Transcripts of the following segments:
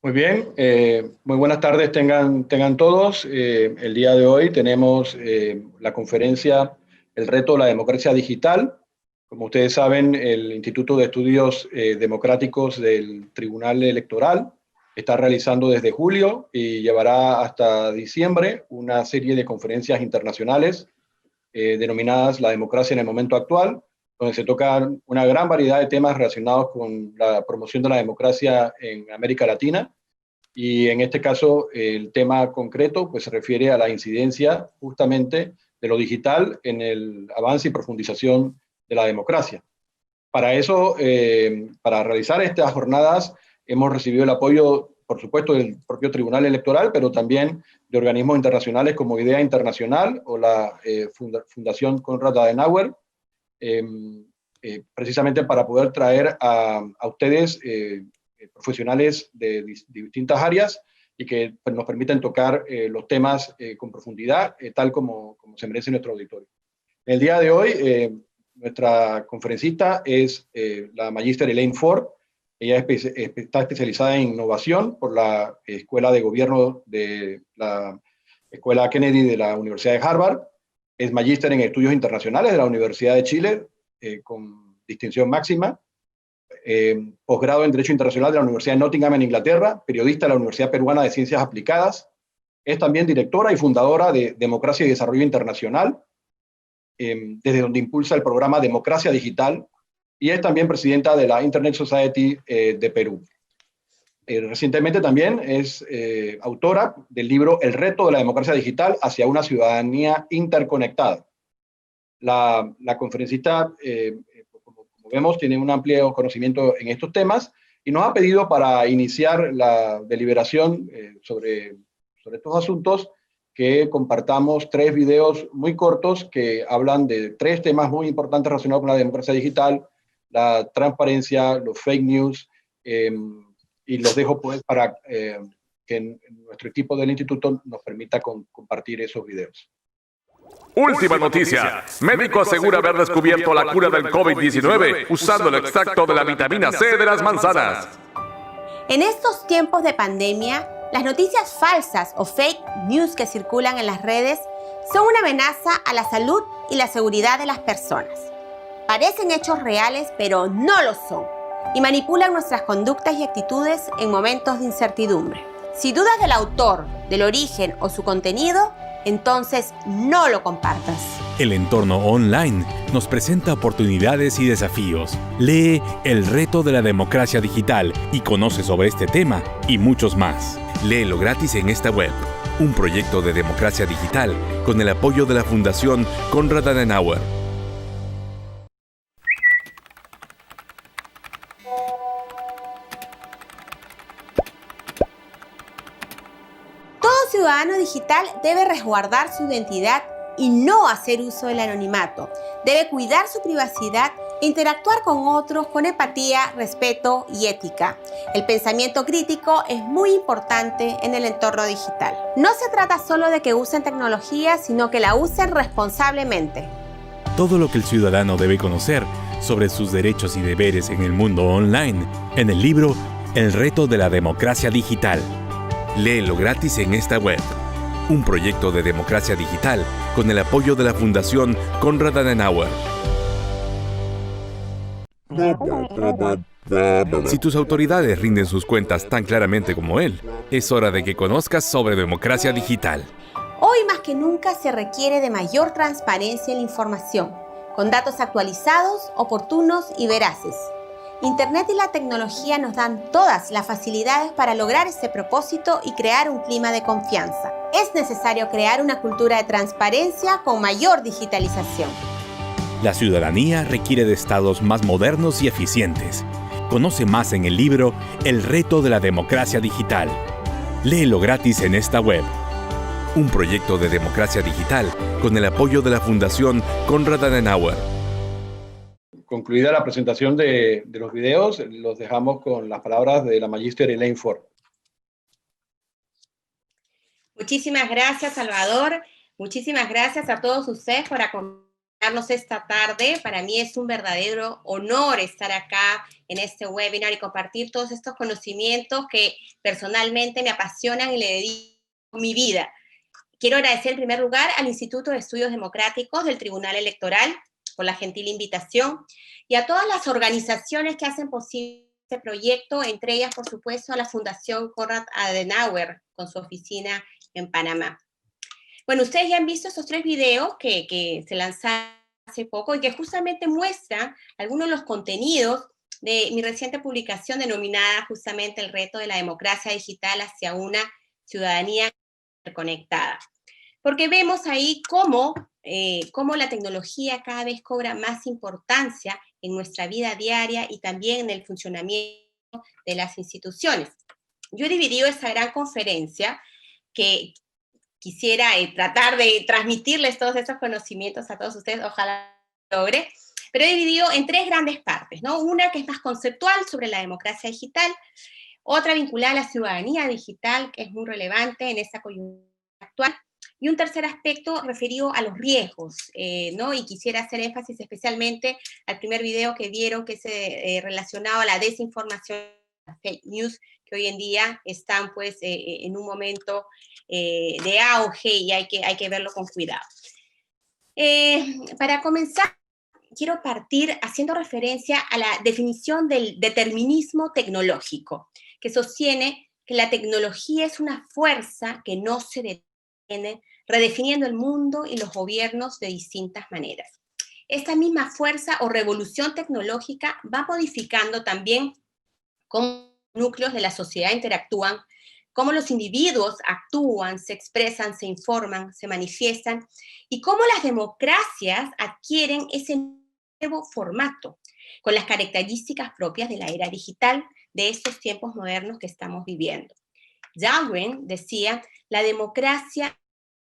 Muy bien, muy buenas tardes tengan todos. El día de hoy tenemos la conferencia El reto de la democracia digital. Como ustedes saben, el Instituto de Estudios Democráticos del Tribunal Electoral está realizando desde julio y llevará hasta diciembre una serie de conferencias internacionales denominadas La democracia en el momento actual, donde se tocan una gran variedad de temas relacionados con la promoción de la democracia en América Latina. Y en este caso, el tema concreto pues, se refiere a la incidencia justamente de lo digital en el avance y profundización de la democracia. Para eso, para realizar estas jornadas, hemos recibido el apoyo, por supuesto, del propio Tribunal Electoral, pero también de organismos internacionales como IDEA Internacional o la Fundación Konrad Adenauer, eh, precisamente para poder traer a ustedes profesionales de distintas áreas y que pues, nos permiten tocar los temas con profundidad, tal como se merece nuestro auditorio. El día de hoy, nuestra conferencista es la magíster Elaine Ford. Ella está especializada en innovación por la Escuela de Gobierno de la Escuela Kennedy de la Universidad de Harvard. Es magíster en estudios internacionales de la Universidad de Chile, con distinción máxima. Posgrado en Derecho Internacional de la Universidad de Nottingham en Inglaterra, periodista de la Universidad Peruana de Ciencias Aplicadas. Es también directora y fundadora de Democracia y Desarrollo Internacional, desde donde impulsa el programa Democracia Digital, y es también presidenta de la Internet Society de Perú. Recientemente también es autora del libro El reto de la democracia digital hacia una ciudadanía interconectada. La conferencista, como vemos, tiene un amplio conocimiento en estos temas y nos ha pedido para iniciar la deliberación sobre estos asuntos que compartamos 3 videos muy cortos que hablan de 3 temas muy importantes relacionados con la democracia digital, la transparencia, los fake news, y los dejo pues para que nuestro equipo del instituto nos permita compartir esos videos. Última noticia. Médico asegura haber descubierto la cura del COVID-19 usando el extracto de la vitamina C de las manzanas. En estos tiempos de pandemia, las noticias falsas o fake news que circulan en las redes son una amenaza a la salud y la seguridad de las personas. Parecen hechos reales, pero no lo son, y manipulan nuestras conductas y actitudes en momentos de incertidumbre. Si dudas del autor, del origen o su contenido, entonces no lo compartas. El entorno online nos presenta oportunidades y desafíos. Lee El reto de la democracia digital y conoce sobre este tema y muchos más. Léelo gratis en esta web. Un proyecto de democracia digital con el apoyo de la Fundación Konrad Adenauer. Todo ciudadano digital debe resguardar su identidad y no hacer uso del anonimato. Debe cuidar su privacidad e interactuar con otros con empatía, respeto y ética. El pensamiento crítico es muy importante en el entorno digital. No se trata solo de que usen tecnología, sino que la usen responsablemente. Todo lo que el ciudadano debe conocer sobre sus derechos y deberes en el mundo online, en el libro El reto de la democracia digital. Léelo gratis en esta web. Un proyecto de democracia digital con el apoyo de la Fundación Konrad Adenauer. Si tus autoridades rinden sus cuentas tan claramente como él, es hora de que conozcas sobre democracia digital. Hoy más que nunca se requiere de mayor transparencia en la información, con datos actualizados, oportunos y veraces. Internet y la tecnología nos dan todas las facilidades para lograr ese propósito y crear un clima de confianza. Es necesario crear una cultura de transparencia con mayor digitalización. La ciudadanía requiere de estados más modernos y eficientes. Conoce más en el libro El reto de la democracia digital. Léelo gratis en esta web. Un proyecto de democracia digital con el apoyo de la Fundación Konrad Adenauer. Concluida la presentación de los videos, los dejamos con las palabras de la magíster Elaine Ford. Muchísimas gracias, Salvador. Muchísimas gracias a todos ustedes por acompañarnos esta tarde. Para mí es un verdadero honor estar acá en este webinar y compartir todos estos conocimientos que personalmente me apasionan y le dedico mi vida. Quiero agradecer en primer lugar al Instituto de Estudios Democráticos del Tribunal Electoral por la gentil invitación y a todas las organizaciones que hacen posible este proyecto, entre ellas, por supuesto, a la Fundación Konrad Adenauer con su oficina en Panamá. Bueno, ustedes ya han visto estos 3 videos que se lanzaron hace poco y que justamente muestran algunos de los contenidos de mi reciente publicación denominada justamente El reto de la democracia digital hacia una ciudadanía conectada. Porque vemos ahí cómo la tecnología cada vez cobra más importancia en nuestra vida diaria y también en el funcionamiento de las instituciones. Yo he dividido esta gran conferencia que quisiera tratar de transmitirles todos esos conocimientos a todos ustedes, ojalá logre, pero he dividido en 3 grandes partes, ¿no? Una que es más conceptual sobre la democracia digital, otra vinculada a la ciudadanía digital, que es muy relevante en esta coyuntura actual, y un tercer aspecto referido a los riesgos, ¿no? Y quisiera hacer énfasis especialmente al primer video que vieron, que es relacionado a la desinformación, las fake news, que hoy en día están pues en un momento de auge y hay que verlo con cuidado. Para comenzar, quiero partir haciendo referencia a la definición del determinismo tecnológico, que sostiene que la tecnología es una fuerza que no se detiene, redefiniendo el mundo y los gobiernos de distintas maneras. Esta misma fuerza o revolución tecnológica va modificando también cómo los núcleos de la sociedad interactúan, cómo los individuos actúan, se expresan, se informan, se manifiestan, y cómo las democracias adquieren ese nuevo formato, con las características propias de la era digital, de estos tiempos modernos que estamos viviendo. Dahlgren decía, la democracia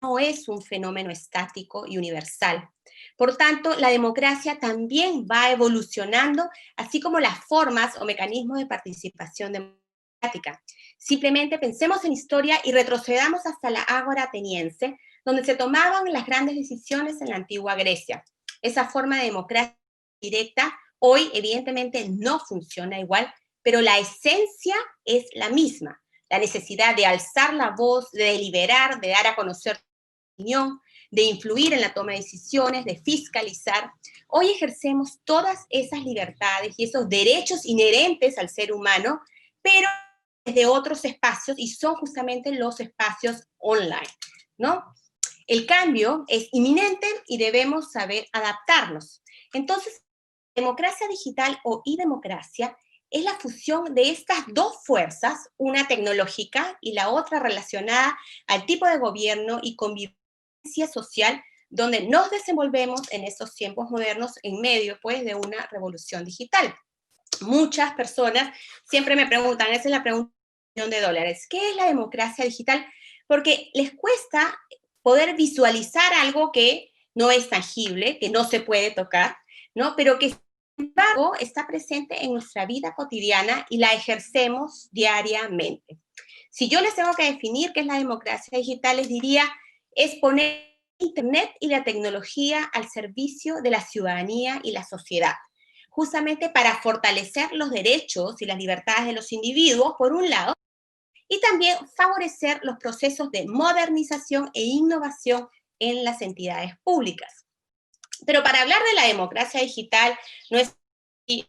no es un fenómeno estático y universal. Por tanto, la democracia también va evolucionando, así como las formas o mecanismos de participación democrática. Simplemente pensemos en historia y retrocedamos hasta la ágora ateniense, donde se tomaban las grandes decisiones en la antigua Grecia. Esa forma de democracia directa hoy evidentemente no funciona igual, pero la esencia es la misma. La necesidad de alzar la voz, de deliberar, de dar a conocer opinión, de influir en la toma de decisiones, de fiscalizar. Hoy ejercemos todas esas libertades y esos derechos inherentes al ser humano, pero desde otros espacios, y son justamente los espacios online, ¿no? El cambio es inminente y debemos saber adaptarnos. Entonces, democracia digital o e-democracia es la fusión de estas 2 fuerzas, una tecnológica y la otra relacionada al tipo de gobierno y convivencia social, donde nos desenvolvemos en estos tiempos modernos en medio, pues, de una revolución digital. Muchas personas siempre me preguntan, esa es la pregunta de $1 millón, ¿qué es la democracia digital? Porque les cuesta poder visualizar algo que no es tangible, que no se puede tocar, ¿no? Pero que, sin embargo, está presente en nuestra vida cotidiana y la ejercemos diariamente. Si yo les tengo que definir qué es la democracia digital, les diría, es poner Internet y la tecnología al servicio de la ciudadanía y la sociedad, justamente para fortalecer los derechos y las libertades de los individuos, por un lado, y también favorecer los procesos de modernización e innovación en las entidades públicas. Pero para hablar de la democracia digital, no es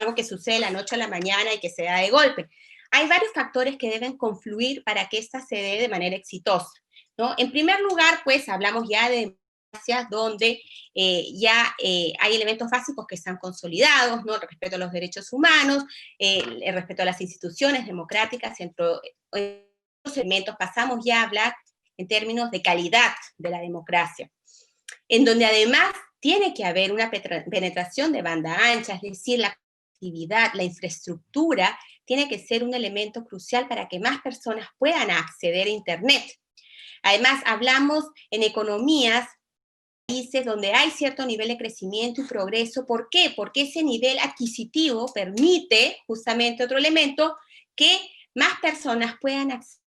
algo que sucede de la noche a la mañana y que se da de golpe. Hay varios factores que deben confluir para que esta se dé de manera exitosa, ¿no? En primer lugar, pues, hablamos ya de democracias donde hay elementos básicos que están consolidados, ¿no? El respeto a los derechos humanos, el respeto a las instituciones democráticas, entre otros elementos. Pasamos ya a hablar en términos de calidad de la democracia, en donde además tiene que haber una penetración de banda ancha, es decir, la conectividad, la infraestructura tiene que ser un elemento crucial para que más personas puedan acceder a Internet. Además, hablamos en economías, países donde hay cierto nivel de crecimiento y progreso. ¿Por qué? Porque ese nivel adquisitivo permite, justamente otro elemento, que más personas puedan acceder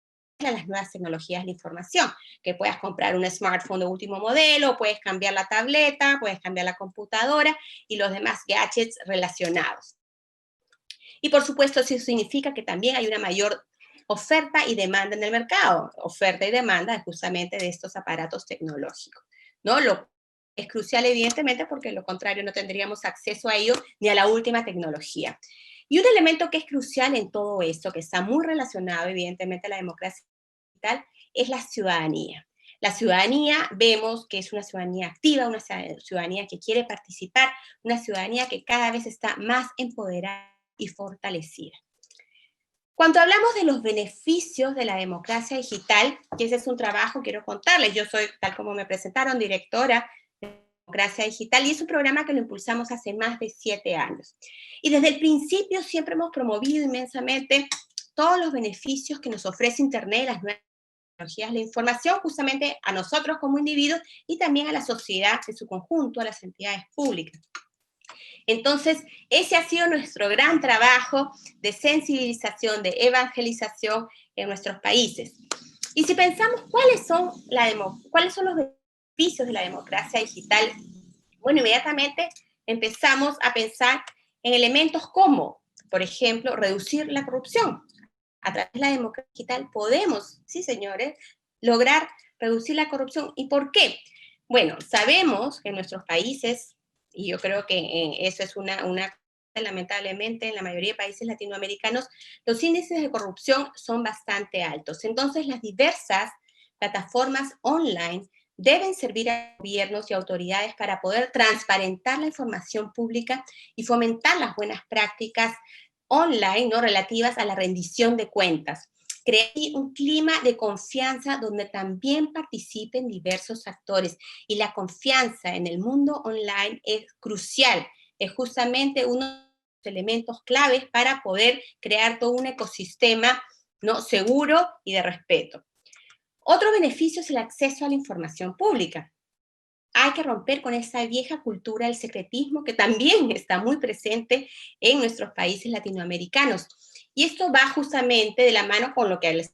a las nuevas tecnologías de la información, que puedas comprar un smartphone de último modelo, puedes cambiar la tableta, puedes cambiar la computadora y los demás gadgets relacionados. Y por supuesto, eso significa que también hay una mayor oferta y demanda en el mercado. Oferta y demanda justamente de estos aparatos tecnológicos, ¿no? Lo es crucial, evidentemente, porque de lo contrario no tendríamos acceso a ello ni a la última tecnología. Y un elemento que es crucial en todo esto, que está muy relacionado, evidentemente, a la democracia digital, es la ciudadanía. La ciudadanía vemos que es una ciudadanía activa, una ciudadanía que quiere participar, una ciudadanía que cada vez está más empoderada y fortalecida. Cuando hablamos de los beneficios de la democracia digital, que ese es un trabajo, quiero contarles, yo soy, tal como me presentaron, directora de Democracia Digital, y es un programa que lo impulsamos hace más de 7 años. Y desde el principio siempre hemos promovido inmensamente todos los beneficios que nos ofrece Internet, las nuevas tecnologías, la información, justamente a nosotros como individuos y también a la sociedad en su conjunto, a las entidades públicas. Entonces, ese ha sido nuestro gran trabajo de sensibilización, de evangelización en nuestros países. Y si pensamos cuáles son los beneficios de la democracia digital, bueno, inmediatamente empezamos a pensar en elementos como, por ejemplo, reducir la corrupción. A través de la democracia digital podemos, sí señores, lograr reducir la corrupción. ¿Y por qué? Bueno, sabemos que en nuestros países, y yo creo que eso es lamentablemente en la mayoría de países latinoamericanos, los índices de corrupción son bastante altos. Entonces, las diversas plataformas online deben servir a gobiernos y autoridades para poder transparentar la información pública y fomentar las buenas prácticas online, ¿no?, relativas a la rendición de cuentas. Crear un clima de confianza donde también participen diversos actores. Y la confianza en el mundo online es crucial. Es justamente uno de los elementos claves para poder crear todo un ecosistema, ¿no?, seguro y de respeto. Otro beneficio es el acceso a la información pública. Hay que romper con esa vieja cultura del secretismo que también está muy presente en nuestros países latinoamericanos. Y esto va justamente de la mano con lo que les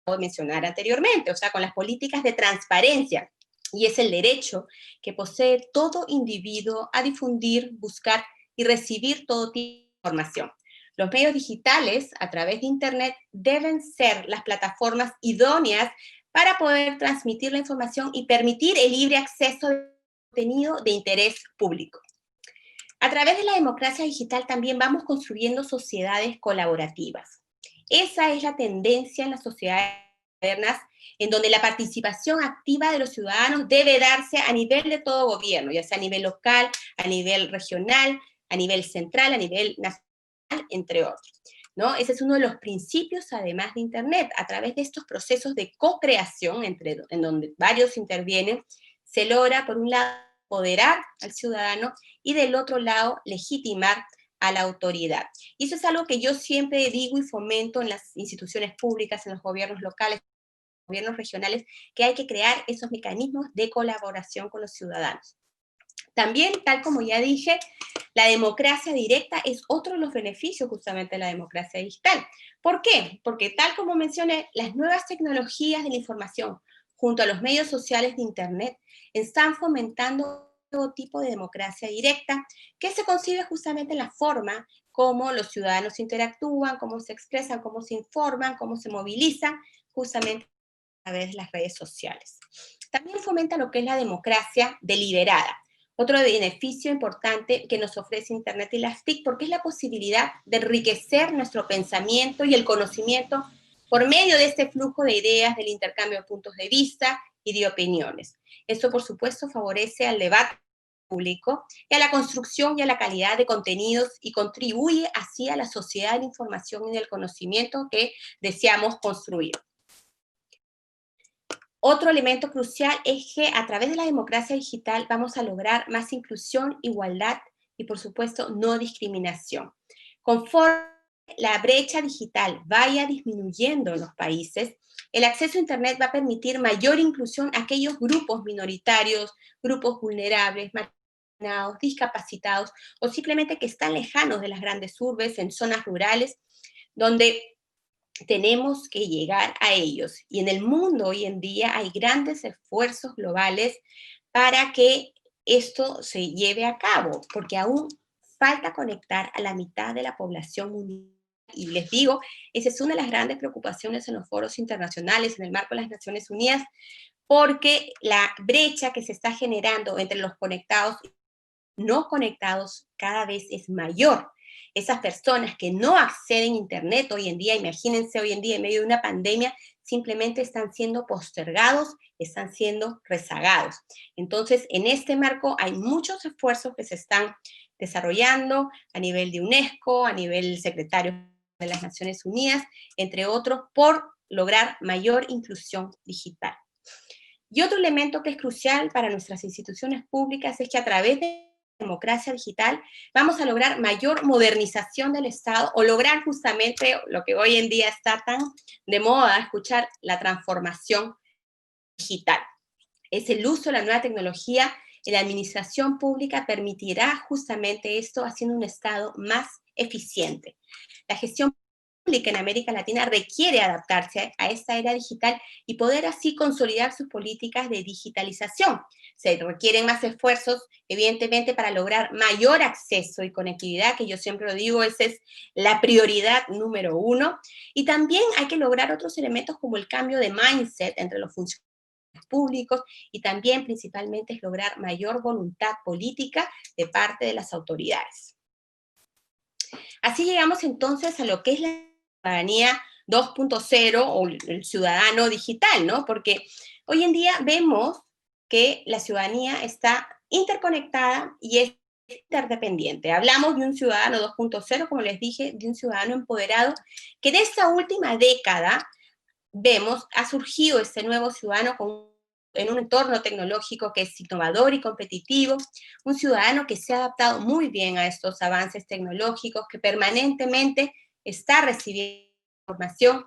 acabo de mencionar anteriormente, o sea, con las políticas de transparencia. Y es el derecho que posee todo individuo a difundir, buscar y recibir todo tipo de información. Los medios digitales, a través de Internet, deben ser las plataformas idóneas para poder transmitir la información y permitir el libre acceso de contenido de interés público. A través de la democracia digital también vamos construyendo sociedades colaborativas. Esa es la tendencia en las sociedades modernas, en donde la participación activa de los ciudadanos debe darse a nivel de todo gobierno, ya sea a nivel local, a nivel regional, a nivel central, a nivel nacional, entre otros, ¿no? Ese es uno de los principios, además de Internet. A través de estos procesos de co-creación, en donde varios intervienen, se logra, por un lado, empoderar al ciudadano y del otro lado, legitimar a la autoridad. Y eso es algo que yo siempre digo y fomento en las instituciones públicas, en los gobiernos locales, gobiernos regionales, que hay que crear esos mecanismos de colaboración con los ciudadanos. También, tal como ya dije, la democracia directa es otro de los beneficios justamente de la democracia digital. ¿Por qué? Porque tal como mencioné, las nuevas tecnologías de la información junto a los medios sociales de Internet están fomentando todo tipo de democracia directa que se concibe justamente en la forma como los ciudadanos interactúan, cómo se expresan, cómo se informan, cómo se movilizan justamente a través de las redes sociales. También fomenta lo que es la democracia deliberada. Otro beneficio importante que nos ofrece Internet y las TIC, porque es la posibilidad de enriquecer nuestro pensamiento y el conocimiento por medio de este flujo de ideas, del intercambio de puntos de vista y de opiniones. Esto, por supuesto, favorece al debate público y a la construcción y a la calidad de contenidos y contribuye así a la sociedad de la información y del conocimiento que deseamos construir. Otro elemento crucial es que a través de la democracia digital vamos a lograr más inclusión, igualdad y, por supuesto, no discriminación. Conforme la brecha digital vaya disminuyendo en los países, el acceso a Internet va a permitir mayor inclusión a aquellos grupos minoritarios, grupos vulnerables, marginados, discapacitados o simplemente que están lejanos de las grandes urbes, en zonas rurales, donde tenemos que llegar a ellos. Y en el mundo hoy en día hay grandes esfuerzos globales para que esto se lleve a cabo, porque aún falta conectar a la mitad de la población mundial. Y les digo, esa es una de las grandes preocupaciones en los foros internacionales, en el marco de las Naciones Unidas, porque la brecha que se está generando entre los conectados y no conectados cada vez es mayor. Esas personas que no acceden a Internet hoy en día, imagínense hoy en día en medio de una pandemia, simplemente están siendo postergados, están siendo rezagados. Entonces, en este marco hay muchos esfuerzos que se están desarrollando a nivel de UNESCO, a nivel del secretario de las Naciones Unidas, entre otros, por lograr mayor inclusión digital. Y otro elemento que es crucial para nuestras instituciones públicas es que a través de democracia digital, vamos a lograr mayor modernización del Estado o lograr justamente lo que hoy en día está tan de moda, escuchar la transformación digital. Es el uso de la nueva tecnología en la administración pública permitirá justamente esto, haciendo un Estado más eficiente. La gestión pública en América Latina requiere adaptarse a esta era digital y poder así consolidar sus políticas de digitalización. Se requieren más esfuerzos, evidentemente, para lograr mayor acceso y conectividad, que yo siempre lo digo, esa es la prioridad número uno. Y también hay que lograr otros elementos como el cambio de mindset entre los funcionarios públicos y también principalmente es lograr mayor voluntad política de parte de las autoridades. Así llegamos entonces a lo que es la ciudadanía 2.0 o el ciudadano digital, ¿no? Porque hoy en día vemos que la ciudadanía está interconectada y es interdependiente. Hablamos de un ciudadano 2.0, como les dije, de un ciudadano empoderado, que en esta última década vemos ha surgido este nuevo ciudadano en un entorno tecnológico que es innovador y competitivo, un ciudadano que se ha adaptado muy bien a estos avances tecnológicos, que permanentemente está recibiendo información,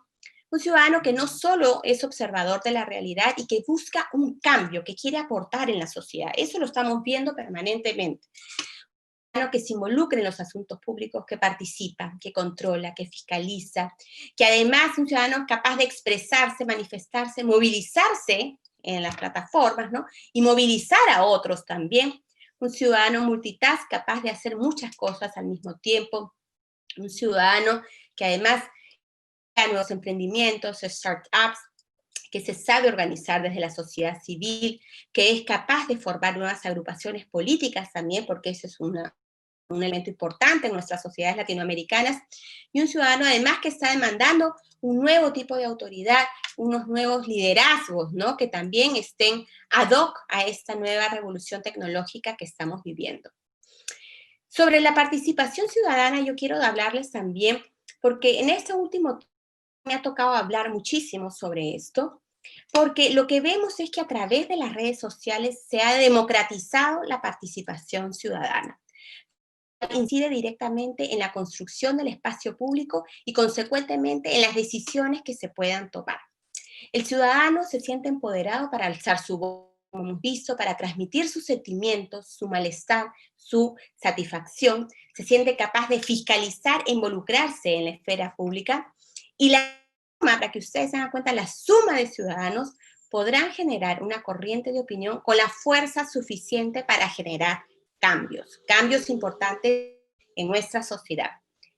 un ciudadano que no solo es observador de la realidad y que busca un cambio, que quiere aportar en la sociedad. Eso lo estamos viendo permanentemente. Un ciudadano que se involucra en los asuntos públicos, que participa, que controla, que fiscaliza, que además es un ciudadano capaz de expresarse, manifestarse, movilizarse en las plataformas, ¿no? Y movilizar a otros también. Un ciudadano multitask capaz de hacer muchas cosas al mismo tiempo. Un ciudadano que además nuevos emprendimientos, startups, que se sabe organizar desde la sociedad civil, que es capaz de formar nuevas agrupaciones políticas también, porque eso es un elemento importante en nuestras sociedades latinoamericanas, y un ciudadano además que está demandando un nuevo tipo de autoridad, unos nuevos liderazgos, ¿no? Que también estén ad hoc a esta nueva revolución tecnológica que estamos viviendo. Sobre la participación ciudadana, yo quiero hablarles también, porque en este último tiempo me ha tocado hablar muchísimo sobre esto, porque lo que vemos es que a través de las redes sociales se ha democratizado la participación ciudadana. Incide directamente en la construcción del espacio público y consecuentemente en las decisiones que se puedan tomar. El ciudadano se siente empoderado para alzar su voz, como hemos visto, para transmitir sus sentimientos, su malestar, su satisfacción, se siente capaz de fiscalizar e involucrarse en la esfera pública y para que ustedes se den cuenta, la suma de ciudadanos podrán generar una corriente de opinión con la fuerza suficiente para generar cambios importantes en nuestra sociedad.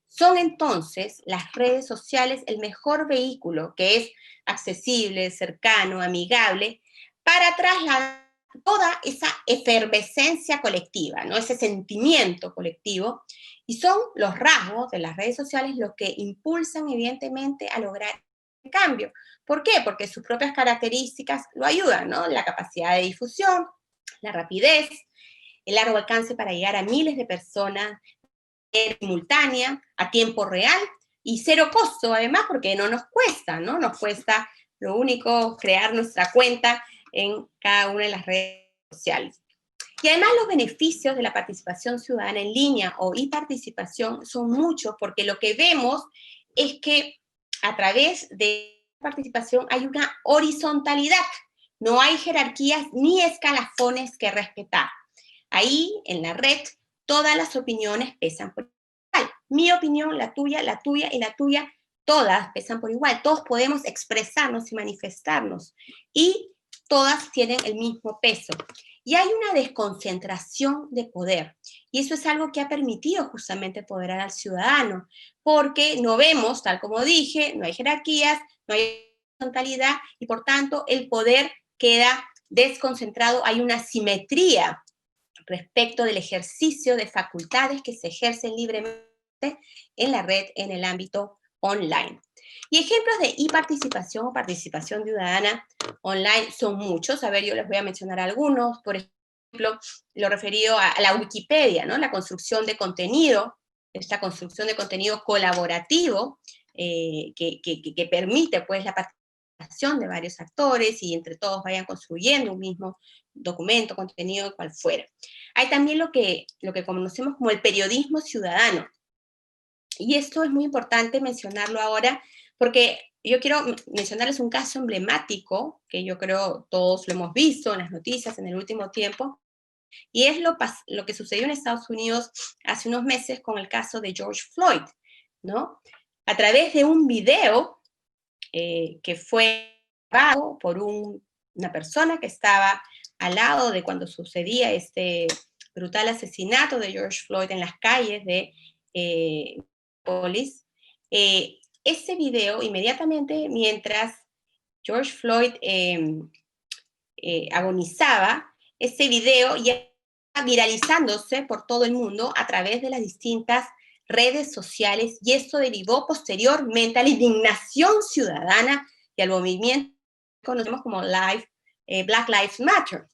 Son entonces las redes sociales el mejor vehículo que es accesible, cercano, amigable, para trasladar toda esa efervescencia colectiva, ¿no? Ese sentimiento colectivo, y son los rasgos de las redes sociales los que impulsan evidentemente a lograr el cambio. ¿Por qué? Porque sus propias características lo ayudan, ¿no? La capacidad de difusión, la rapidez, el largo alcance para llegar a miles de personas simultánea, a tiempo real y cero costo además, porque no nos cuesta, ¿no? Nos cuesta lo único crear nuestra cuenta en cada una de las redes sociales. Y además los beneficios de la participación ciudadana en línea o e-participación son muchos, porque lo que vemos es que a través de la participación hay una horizontalidad, no hay jerarquías ni escalafones que respetar. Ahí, en la red, todas las opiniones pesan por igual. Mi opinión, la tuya y la tuya todas pesan por igual, todos podemos expresarnos y manifestarnos, y todas tienen el mismo peso. Y hay una desconcentración de poder, y eso es algo que ha permitido justamente empoderar al ciudadano, porque no vemos, tal como dije, no hay jerarquías, no hay horizontalidad, y por tanto el poder queda desconcentrado, hay una simetría respecto del ejercicio de facultades que se ejercen libremente en la red, en el ámbito online. Y ejemplos de e-participación o participación ciudadana online son muchos. A ver, yo les voy a mencionar algunos. Por ejemplo, lo referido a la Wikipedia, ¿no? La construcción de contenido, esta construcción de contenido colaborativo que permite, pues, la participación de varios actores y entre todos vayan construyendo un mismo documento, contenido, cual fuera. Hay también lo que conocemos como el periodismo ciudadano. Y esto es muy importante mencionarlo ahora, porque yo quiero mencionarles un caso emblemático, que yo creo todos lo hemos visto en las noticias en el último tiempo, y es lo que sucedió en Estados Unidos hace unos meses con el caso de George Floyd, ¿no? A través de un video que fue grabado por una persona que estaba al lado de cuando sucedía este brutal asesinato de George Floyd en las calles de Minneapolis. Ese video, inmediatamente mientras George Floyd agonizaba, ese video ya estaba viralizándose por todo el mundo a través de las distintas redes sociales, y esto derivó posteriormente a la indignación ciudadana y al movimiento que conocemos como Black Lives Matter,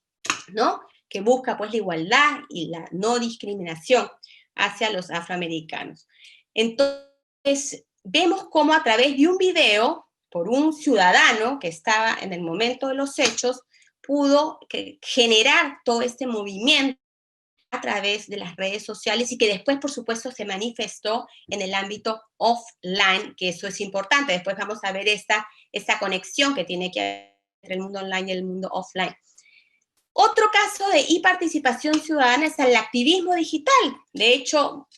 ¿no? Que busca, pues, la igualdad y la no discriminación hacia los afroamericanos. Entonces, vemos cómo a través de un video, por un ciudadano que estaba en el momento de los hechos, pudo generar todo este movimiento a través de las redes sociales, y que después, por supuesto, se manifestó en el ámbito offline, que eso es importante. Después vamos a ver esta conexión que tiene que haber entre el mundo online y el mundo offline. Otro caso de e-participación ciudadana es el activismo digital. De hecho,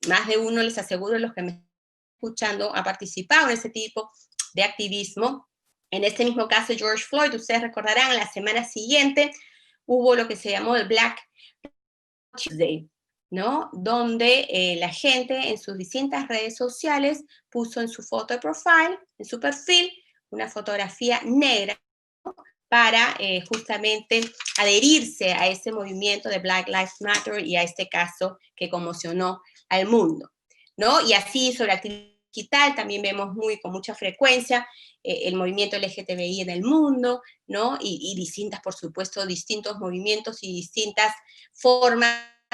más de uno, les aseguro, los que me están escuchando, ha participado en ese tipo de activismo. En este mismo caso, George Floyd, ustedes recordarán, la semana siguiente hubo lo que se llamó el Black Tuesday, ¿no? Donde la gente en sus distintas redes sociales puso en su foto de profile, en su perfil, una fotografía negra, ¿no? Para justamente adherirse a ese movimiento de Black Lives Matter y a este caso que conmocionó al mundo, ¿no? Y así sobre activismo digital también vemos con mucha frecuencia el movimiento LGTBI en el mundo, ¿no? Y distintas, por supuesto, distintos movimientos y distintas formas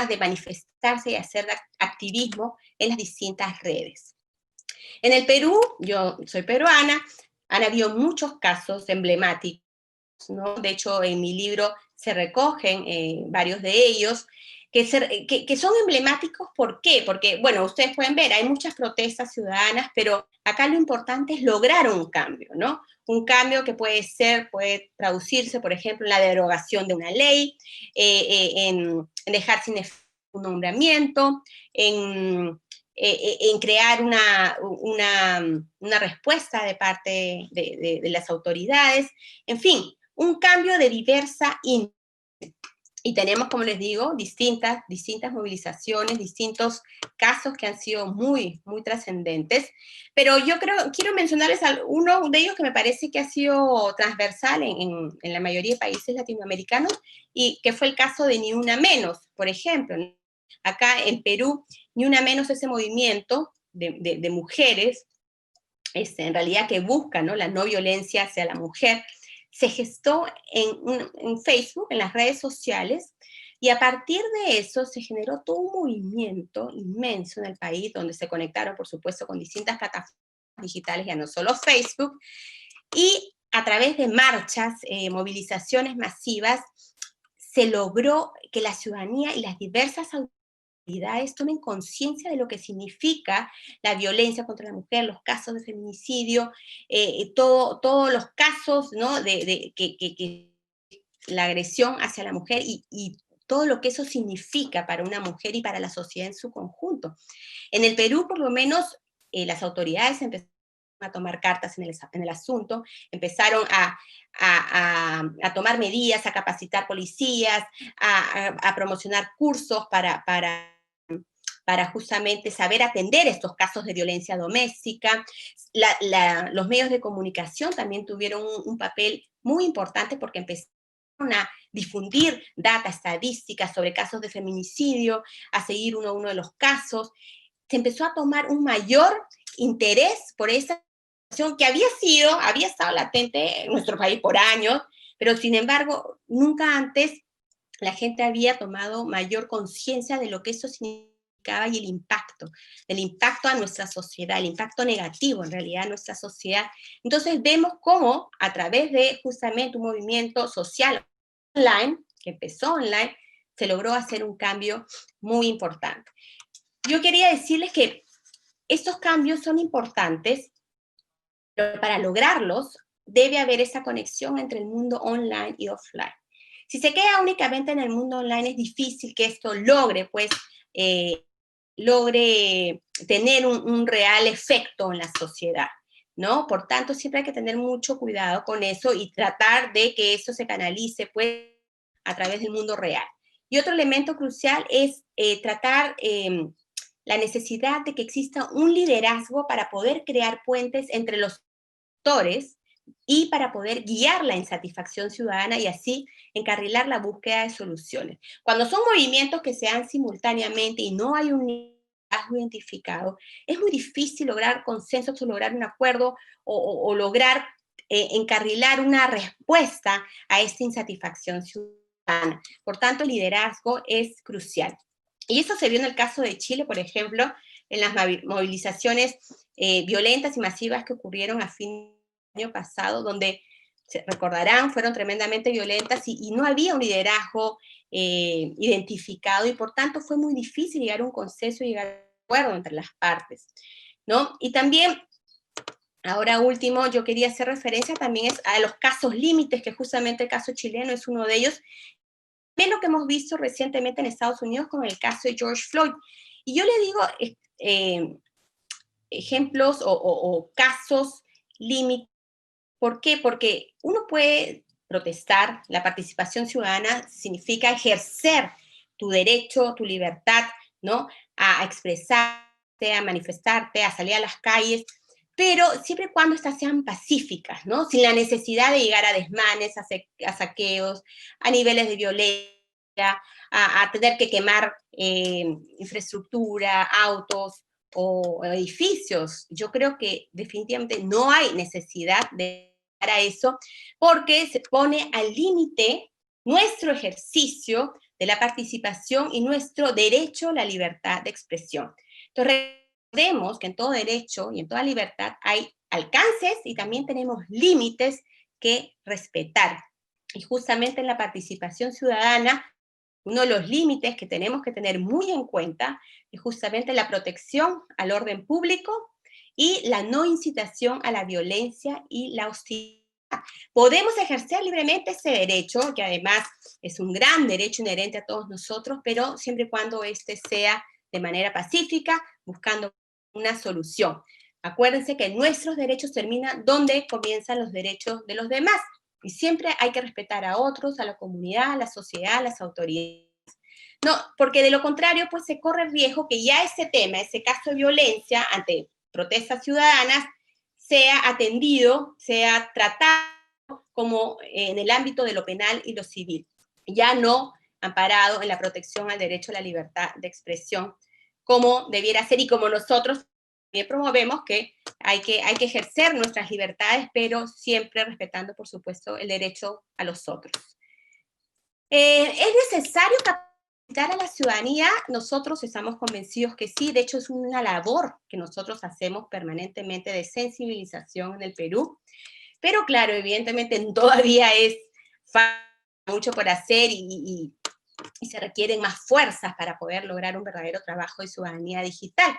de manifestarse y hacer activismo en las distintas redes. En el Perú, yo soy peruana, han habido muchos casos emblemáticos, ¿no? De hecho, en mi libro se recogen varios de ellos, que son emblemáticos. ¿Por qué? Porque, bueno, ustedes pueden ver, hay muchas protestas ciudadanas, pero acá lo importante es lograr un cambio, ¿no? Un cambio que puede traducirse, por ejemplo, en la derogación de una ley, en dejar sin efecto un nombramiento, en crear una respuesta de parte de las autoridades, en fin, un cambio de diversa índole. Y tenemos, como les digo, distintas movilizaciones, distintos casos que han sido muy, muy trascendentes. Pero yo quiero mencionarles uno de ellos que me parece que ha sido transversal en la mayoría de países latinoamericanos, y que fue el caso de Ni Una Menos, por ejemplo. Acá en Perú, Ni Una Menos, ese movimiento de mujeres, en realidad que busca, ¿no?, la no violencia hacia la mujer, se gestó en Facebook, en las redes sociales, y a partir de eso se generó todo un movimiento inmenso en el país, donde se conectaron, por supuesto, con distintas plataformas digitales, ya no solo Facebook, y a través de marchas, movilizaciones masivas, se logró que la ciudadanía y las diversas autoridades tomen conciencia de lo que significa la violencia contra la mujer, los casos de feminicidio, todos los casos, ¿no?, que la agresión hacia la mujer y todo lo que eso significa para una mujer y para la sociedad en su conjunto. En el Perú, por lo menos, las autoridades empezaron a tomar cartas en el asunto, empezaron a tomar medidas, a capacitar policías, a promocionar cursos para justamente saber atender estos casos de violencia doméstica. Los medios de comunicación también tuvieron un papel muy importante porque empezaron a difundir data estadísticas sobre casos de feminicidio, a seguir uno a uno de los casos. Se empezó a tomar un mayor interés por esa situación que había estado latente en nuestro país por años, pero sin embargo, nunca antes la gente había tomado mayor conciencia de lo que eso significaba y el impacto a nuestra sociedad, el impacto negativo en realidad a nuestra sociedad. Entonces vemos cómo a través de justamente un movimiento social online, que empezó online, se logró hacer un cambio muy importante. Yo quería decirles que estos cambios son importantes, pero para lograrlos debe haber esa conexión entre el mundo online y offline. Si se queda únicamente en el mundo online, es difícil que esto logre tener un real efecto en la sociedad, ¿no? Por tanto, siempre hay que tener mucho cuidado con eso y tratar de que eso se canalice, pues, a través del mundo real. Y otro elemento crucial es tratar la necesidad de que exista un liderazgo para poder crear puentes entre los actores y para poder guiar la insatisfacción ciudadana y así encarrilar la búsqueda de soluciones. Cuando son movimientos que se dan simultáneamente y no hay un liderazgo identificado, es muy difícil lograr consensos o lograr un acuerdo o lograr encarrilar una respuesta a esta insatisfacción ciudadana. Por tanto, el liderazgo es crucial. Y eso se vio en el caso de Chile, por ejemplo, en las movilizaciones violentas y masivas que ocurrieron a fin del año pasado, donde, se recordarán, fueron tremendamente violentas y no había un liderazgo identificado y por tanto fue muy difícil llegar a un consenso y llegar a un acuerdo entre las partes, ¿no? Y también, ahora último, yo quería hacer referencia también a los casos límites, que justamente el caso chileno es uno de ellos, también lo que hemos visto recientemente en Estados Unidos con el caso de George Floyd. Y yo le digo ejemplos o casos límites. ¿Por qué? Porque uno puede protestar, la participación ciudadana significa ejercer tu derecho, tu libertad, ¿no? A expresarte, a manifestarte, a salir a las calles, pero siempre y cuando estas sean pacíficas, ¿no? Sin la necesidad de llegar a desmanes, a saqueos, a niveles de violencia, a tener que quemar infraestructura, autos o edificios. Yo creo que definitivamente no hay necesidad de a eso, porque se pone al límite nuestro ejercicio de la participación y nuestro derecho a la libertad de expresión. Entonces, recordemos que en todo derecho y en toda libertad hay alcances y también tenemos límites que respetar. Y justamente en la participación ciudadana, uno de los límites que tenemos que tener muy en cuenta es justamente la protección al orden público y la no incitación a la violencia y la hostilidad. Podemos ejercer libremente ese derecho, que además es un gran derecho inherente a todos nosotros, pero siempre y cuando este sea de manera pacífica, buscando una solución. Acuérdense que nuestros derechos terminan donde comienzan los derechos de los demás, y siempre hay que respetar a otros, a la comunidad, a la sociedad, a las autoridades. No, porque de lo contrario, pues se corre el riesgo que ya ese tema, ese caso de violencia ante protestas ciudadanas, sea atendido, sea tratado como en el ámbito de lo penal y lo civil, ya no amparado en la protección al derecho a la libertad de expresión, como debiera ser y como nosotros también promovemos que hay que ejercer nuestras libertades, pero siempre respetando, por supuesto, el derecho a los otros. ¿Es necesario capacitar a la ciudadanía? Nosotros estamos convencidos que sí, de hecho es una labor que nosotros hacemos permanentemente de sensibilización en el Perú, pero claro, evidentemente todavía es mucho por hacer y se requieren más fuerzas para poder lograr un verdadero trabajo de ciudadanía digital.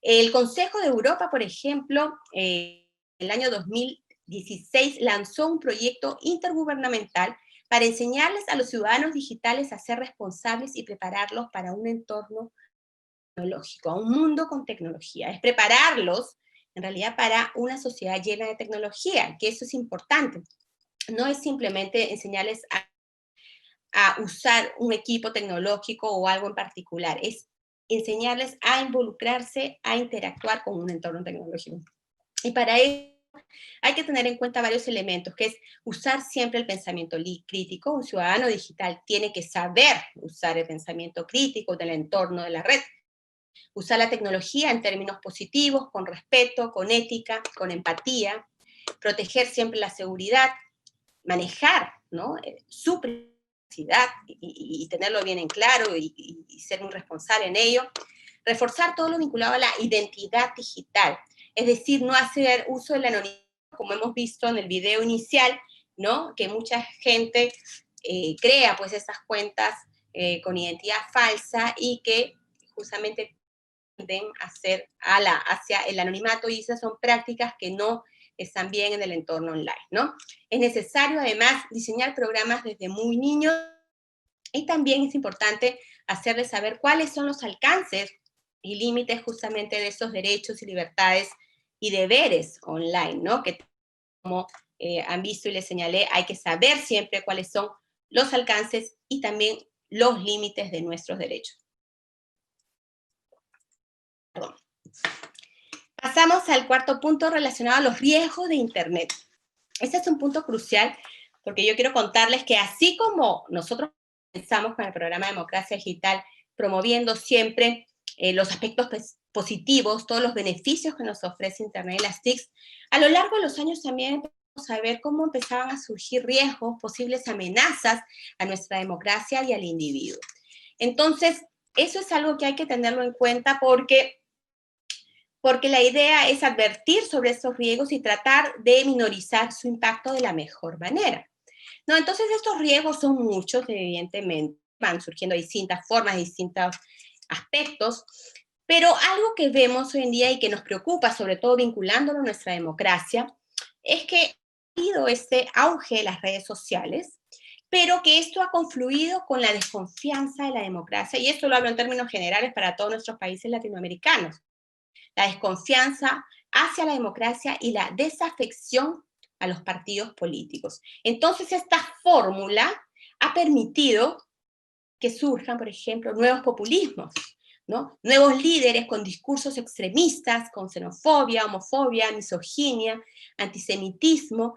El Consejo de Europa, por ejemplo, en el año 2016 lanzó un proyecto intergubernamental para enseñarles a los ciudadanos digitales a ser responsables y prepararlos para un entorno tecnológico, a un mundo con tecnología. Es prepararlos en realidad, para una sociedad llena de tecnología, que eso es importante. No es simplemente enseñarles a usar un equipo tecnológico o algo en particular, es enseñarles a involucrarse, a interactuar con un entorno tecnológico. Y para ello hay que tener en cuenta varios elementos, que es usar siempre el pensamiento crítico. Un ciudadano digital tiene que saber usar el pensamiento crítico del entorno de la red, usar la tecnología en términos positivos, con respeto, con ética, con empatía, proteger siempre la seguridad, manejar, ¿no?, su privacidad y tenerlo bien en claro y ser muy responsable en ello. Reforzar todo lo vinculado a la identidad digital, es decir, no hacer uso del anonimato, como hemos visto en el video inicial, ¿no?, que mucha gente crea pues estas cuentas con identidad falsa y que justamente tienden a hacer hacia el anonimato, y esas son prácticas que no están bien en el entorno online, ¿no? Es necesario, además, diseñar programas desde muy niños, y también es importante hacerles saber cuáles son los alcances y límites justamente de esos derechos y libertades y deberes online, ¿no? Que como han visto y les señalé, hay que saber siempre cuáles son los alcances y también los límites de nuestros derechos. Perdón. Pasamos al cuarto punto relacionado a los riesgos de Internet. Este es un punto crucial porque yo quiero contarles que así como nosotros pensamos con el programa Democracia Digital, promoviendo siempre los aspectos positivos, todos los beneficios que nos ofrece Internet y las TICs, a lo largo de los años también empezamos a ver cómo empezaban a surgir riesgos, posibles amenazas a nuestra democracia y al individuo. Entonces, eso es algo que hay que tenerlo en cuenta porque la idea es advertir sobre estos riesgos y tratar de minorizar su impacto de la mejor manera, ¿no? Entonces, estos riesgos son muchos, evidentemente, van surgiendo de distintas formas, distintos aspectos, pero algo que vemos hoy en día y que nos preocupa, sobre todo vinculándolo a nuestra democracia, es que ha habido este auge de las redes sociales, pero que esto ha confluido con la desconfianza de la democracia, y esto lo hablo en términos generales para todos nuestros países latinoamericanos. La desconfianza hacia la democracia y la desafección a los partidos políticos. Entonces, esta fórmula ha permitido que surjan, por ejemplo, nuevos populismos, ¿no? Nuevos líderes con discursos extremistas, con xenofobia, homofobia, misoginia, antisemitismo,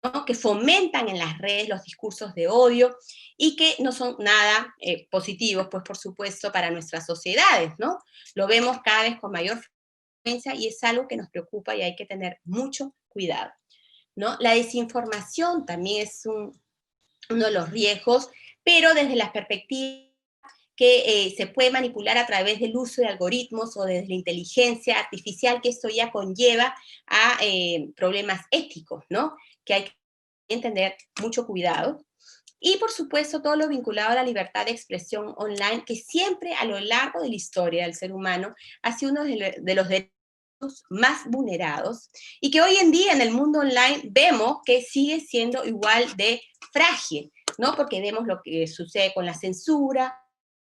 ¿no?, que fomentan en las redes los discursos de odio y que no son nada positivos, pues por supuesto, para nuestras sociedades, ¿no? Lo vemos cada vez con mayor frecuencia y es algo que nos preocupa y hay que tener mucho cuidado, ¿no? La desinformación también es uno de los riesgos, pero desde la perspectiva que se puede manipular a través del uso de algoritmos o desde la inteligencia artificial, que esto ya conlleva a problemas éticos, ¿no?, que hay que tener mucho cuidado. Y, por supuesto, todo lo vinculado a la libertad de expresión online, que siempre a lo largo de la historia del ser humano ha sido uno de los derechos más vulnerados y que hoy en día en el mundo online vemos que sigue siendo igual de frágil, ¿no? Porque vemos lo que sucede con la censura,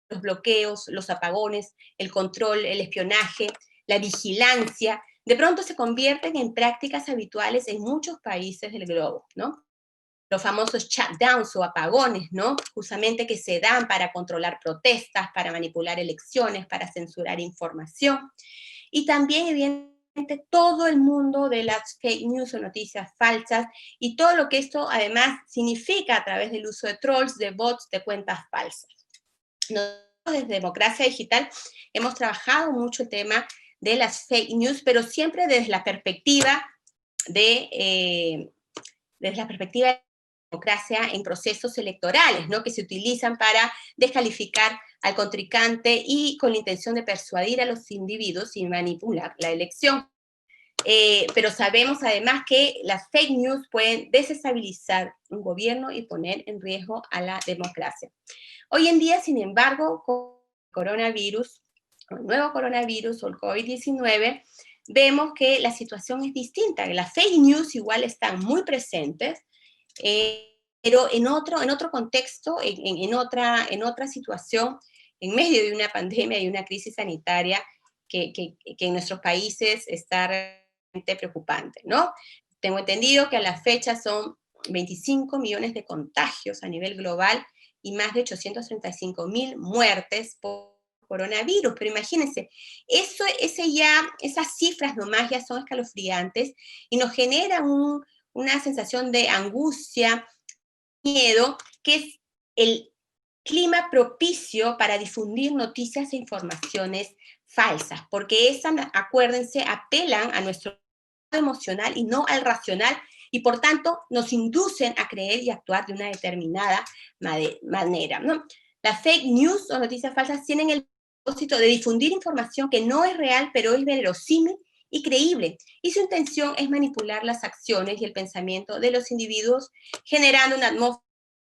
los bloqueos, los apagones, el control, el espionaje, la vigilancia, de pronto se convierten en prácticas habituales en muchos países del globo, ¿no? Los famosos shutdowns o apagones, ¿no?, justamente que se dan para controlar protestas, para manipular elecciones, para censurar información. Y también, evidentemente, todo el mundo de las fake news o noticias falsas y todo lo que esto, además, significa a través del uso de trolls, de bots, de cuentas falsas. Nosotros desde Democracia Digital hemos trabajado mucho el tema de las fake news, pero siempre desde la perspectiva de democracia en procesos electorales, ¿no?, que se utilizan para descalificar al contrincante y con la intención de persuadir a los individuos y manipular la elección. Pero sabemos además que las fake news pueden desestabilizar un gobierno y poner en riesgo a la democracia. Hoy en día, sin embargo, con el nuevo coronavirus o el COVID-19, vemos que la situación es distinta, que las fake news igual están muy presentes, pero en otro contexto, en otra situación, en medio de una pandemia y una crisis sanitaria que en nuestros países está preocupante, ¿no? Tengo entendido que a la fecha son 25 millones de contagios a nivel global y más de 835.000 muertes por coronavirus. Pero imagínense, esas cifras nomás ya son escalofriantes y nos generan una sensación de angustia, miedo, que es el clima propicio para difundir noticias e informaciones falsas, porque esas, acuérdense, apelan a nuestro emocional y no al racional, y por tanto nos inducen a creer y actuar de una determinada manera, ¿no? Las fake news o noticias falsas tienen el propósito de difundir información que no es real, pero es verosímil y creíble, y su intención es manipular las acciones y el pensamiento de los individuos, generando una atmósfera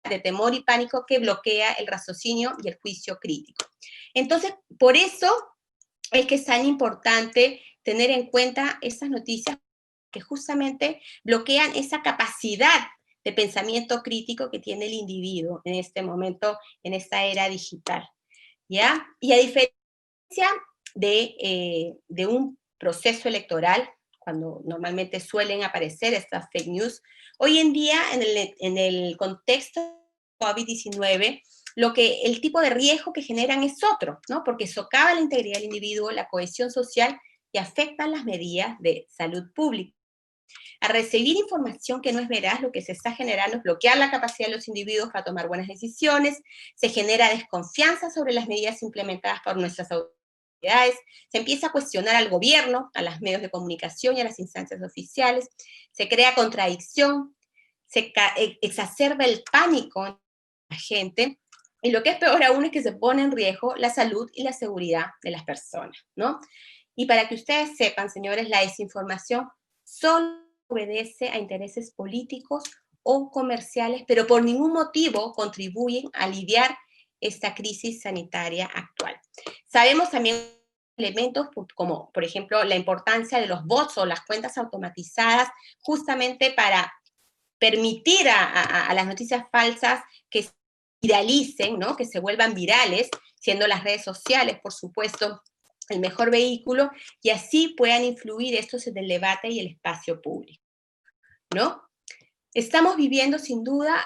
de temor y pánico que bloquea el raciocinio y el juicio crítico. Entonces, por eso es que es tan importante tener en cuenta esas noticias que justamente bloquean esa capacidad de pensamiento crítico que tiene el individuo en este momento, en esta era digital, ¿ya? Y a diferencia de un proceso electoral, cuando normalmente suelen aparecer estas fake news, hoy en día, en el contexto COVID-19, el tipo de riesgo que generan es otro, ¿no? Porque socava la integridad del individuo, la cohesión social y afectan las medidas de salud pública. A recibir información que no es veraz, lo que se está generando es bloquear la capacidad de los individuos para tomar buenas decisiones, se genera desconfianza sobre las medidas implementadas por nuestras autoridades, se empieza a cuestionar al gobierno, a los medios de comunicación y a las instancias oficiales, se crea contradicción, se exacerba el pánico en la gente, y lo que es peor aún es que se pone en riesgo la salud y la seguridad de las personas, ¿no? Y para que ustedes sepan, señores, la desinformación solo obedece a intereses políticos o comerciales, pero por ningún motivo contribuyen a aliviar esta crisis sanitaria actual. Sabemos también elementos como, por ejemplo, la importancia de los bots o las cuentas automatizadas, justamente para permitir a las noticias falsas que se viralicen, ¿no? Que se vuelvan virales, siendo las redes sociales, por supuesto, el mejor vehículo, y así puedan influir estos en el debate y el espacio público, ¿no? Estamos viviendo, sin duda,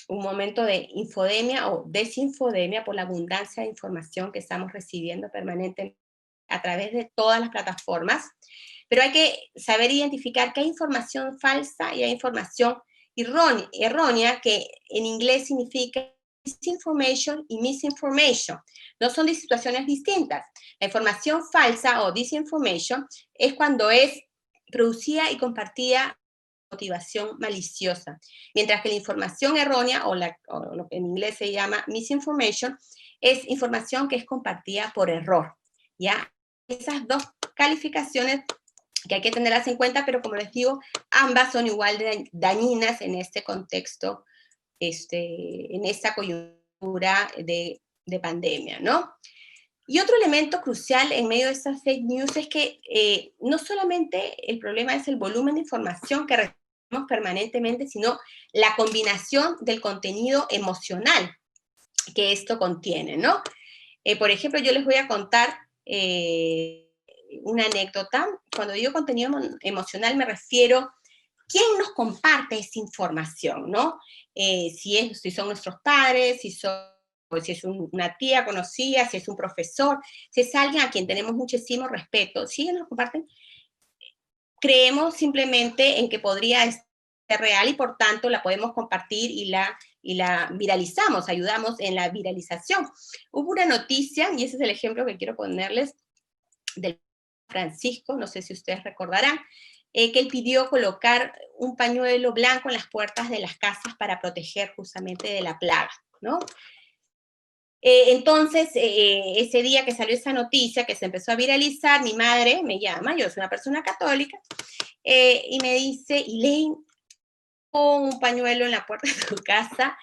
un momento de infodemia o desinfodemia por la abundancia de información que estamos recibiendo permanentemente a través de todas las plataformas, pero hay que saber identificar que hay información falsa y hay información errónea, que en inglés significa disinformation y misinformation. No son situaciones distintas. La información falsa o disinformation es cuando es producida y compartida con motivación maliciosa, mientras que la información errónea o lo que en inglés se llama misinformation es información que es compartida por error, ¿ya? Esas dos calificaciones que hay que tenerlas en cuenta, pero como les digo, ambas son igual de dañinas en este contexto, en esta coyuntura de pandemia, ¿no? Y otro elemento crucial en medio de estas fake news es que no solamente el problema es el volumen de información que recibimos permanentemente, sino la combinación del contenido emocional que esto contiene, ¿no? Por ejemplo, yo les voy a contar una anécdota. Cuando digo contenido emocional me refiero quién nos comparte esa información, ¿no? Si son nuestros padres, si es una tía conocida, si es un profesor, si es alguien a quien tenemos muchísimo respeto, si ellos nos comparten, creemos simplemente en que podría ser real y por tanto la podemos compartir y la viralizamos, ayudamos en la viralización. Hubo una noticia, y ese es el ejemplo que quiero ponerles, del Francisco, no sé si ustedes recordarán, que él pidió colocar un pañuelo blanco en las puertas de las casas para proteger justamente de la plaga, ¿no? Entonces, ese día que salió esa noticia, que se empezó a viralizar, mi madre me llama, yo soy una persona católica, y me dice, Elaine, pon un pañuelo en la puerta de tu casa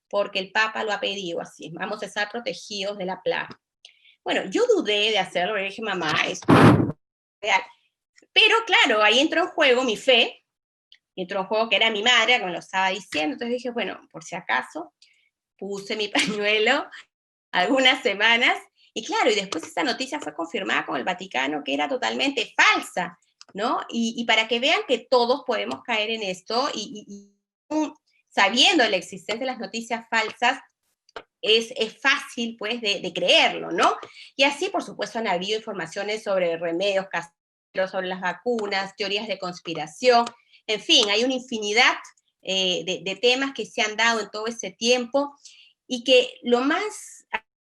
porque el Papa lo ha pedido así, vamos a estar protegidos de la plaga. Bueno, yo dudé de hacerlo, le dije, mamá, esto es real. Pero claro, ahí entró en juego mi fe, entró en juego que era mi madre, que me lo estaba diciendo, entonces dije, bueno, por si acaso, puse mi pañuelo algunas semanas, y claro, y después esa noticia fue confirmada con el Vaticano que era totalmente falsa, ¿no? Y para que vean que todos podemos caer en esto, y sabiendo la existencia de las noticias falsas, es fácil, pues, de creerlo, ¿no? Y así, por supuesto, han habido informaciones sobre remedios caseros, sobre las vacunas, teorías de conspiración, en fin, hay una infinidad de temas que se han dado en todo ese tiempo, y que lo más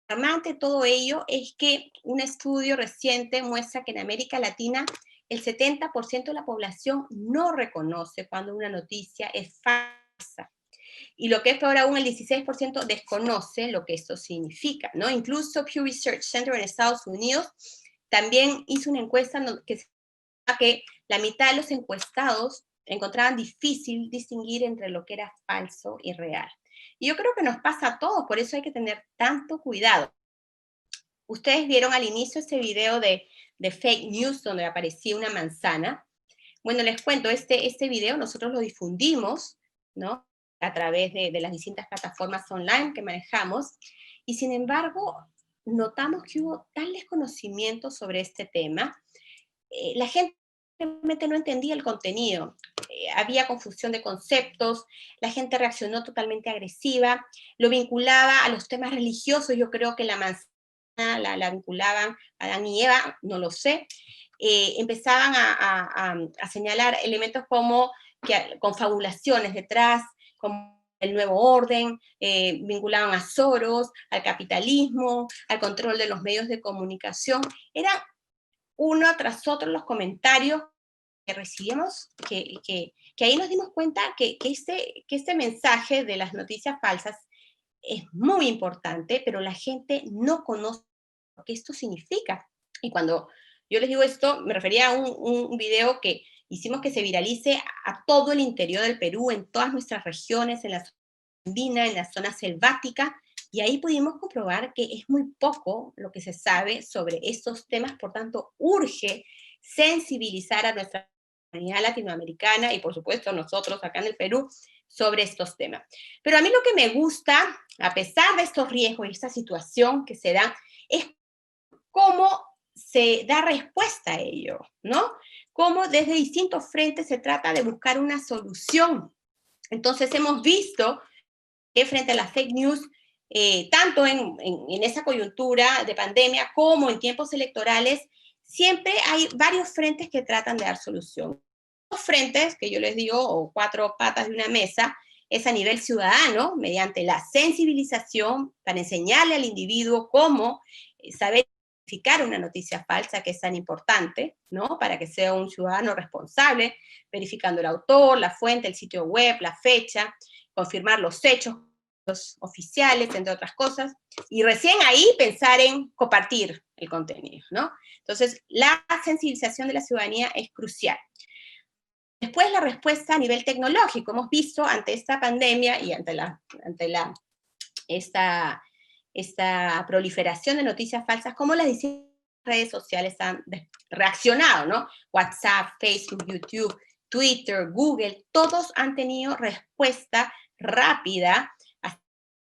alarmante de todo ello es que un estudio reciente muestra que en América Latina el 70% de la población no reconoce cuando una noticia es falsa. Y lo que es peor aún, el 16% desconoce lo que esto significa, ¿no? Incluso Pew Research Center en Estados Unidos también hizo una encuesta que la mitad de los encuestados encontraban difícil distinguir entre lo que era falso y real. Y yo creo que nos pasa a todos, por eso hay que tener tanto cuidado. Ustedes vieron al inicio ese video de fake news donde aparecía una manzana. Bueno, les cuento, este video nosotros lo difundimos, ¿no?, a través de las distintas plataformas online que manejamos, y sin embargo, notamos que hubo tal desconocimiento sobre este tema. La gente realmente no entendía el contenido, había confusión de conceptos, la gente reaccionó totalmente agresiva, lo vinculaba a los temas religiosos. Yo creo que la manzana la vinculaban a Adán y Eva, no lo sé. Empezaban a señalar elementos como confabulaciones detrás, como el nuevo orden, vinculaban a Soros, al capitalismo, al control de los medios de comunicación. Eran uno tras otro los comentarios que recibimos, que ahí nos dimos cuenta que este mensaje de las noticias falsas es muy importante, pero la gente no conoce lo que esto significa. Y cuando yo les digo esto, me refería a un video que hicimos que se viralice a todo el interior del Perú, en todas nuestras regiones, en la zona andina, en la zona selvática, y ahí pudimos comprobar que es muy poco lo que se sabe sobre estos temas. Por tanto, urge sensibilizar a nuestra comunidad latinoamericana y, por supuesto, nosotros acá en el Perú, sobre estos temas. Pero a mí lo que me gusta, a pesar de estos riesgos y esta situación que se da, es cómo se da respuesta a ello, ¿no? Cómo desde distintos frentes se trata de buscar una solución. Entonces hemos visto que frente a las fake news, tanto en esa coyuntura de pandemia como en tiempos electorales, siempre hay varios frentes que tratan de dar solución. Los frentes, que yo les digo, o cuatro patas de una mesa, es a nivel ciudadano, mediante la sensibilización para enseñarle al individuo cómo saber verificar una noticia falsa, que es tan importante, ¿no?, para que sea un ciudadano responsable, verificando el autor, la fuente, el sitio web, la fecha, confirmar los hechos oficiales, entre otras cosas, y recién ahí pensar en compartir el contenido, ¿no? Entonces, la sensibilización de la ciudadanía es crucial. Después, la respuesta a nivel tecnológico. Hemos visto ante esta pandemia y ante esta proliferación de noticias falsas, cómo las distintas redes sociales han reaccionado, ¿no? WhatsApp, Facebook, YouTube, Twitter, Google, todos han tenido respuesta rápida,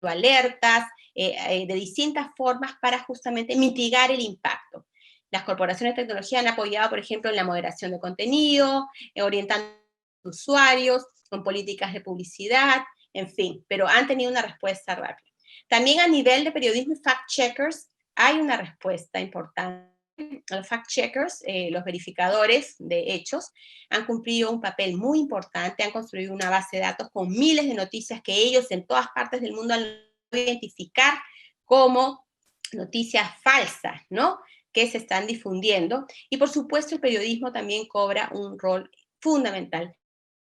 alertas, de distintas formas para justamente mitigar el impacto. Las corporaciones de tecnología han apoyado, por ejemplo, en la moderación de contenido, orientando a los usuarios, con políticas de publicidad, en fin, pero han tenido una respuesta rápida. También a nivel de periodismo y fact-checkers hay una respuesta importante. Los fact-checkers, los verificadores de hechos, han cumplido un papel muy importante, han construido una base de datos con miles de noticias que ellos en todas partes del mundo han identificar como noticias falsas, ¿no?, que se están difundiendo. Y por supuesto el periodismo también cobra un rol fundamental.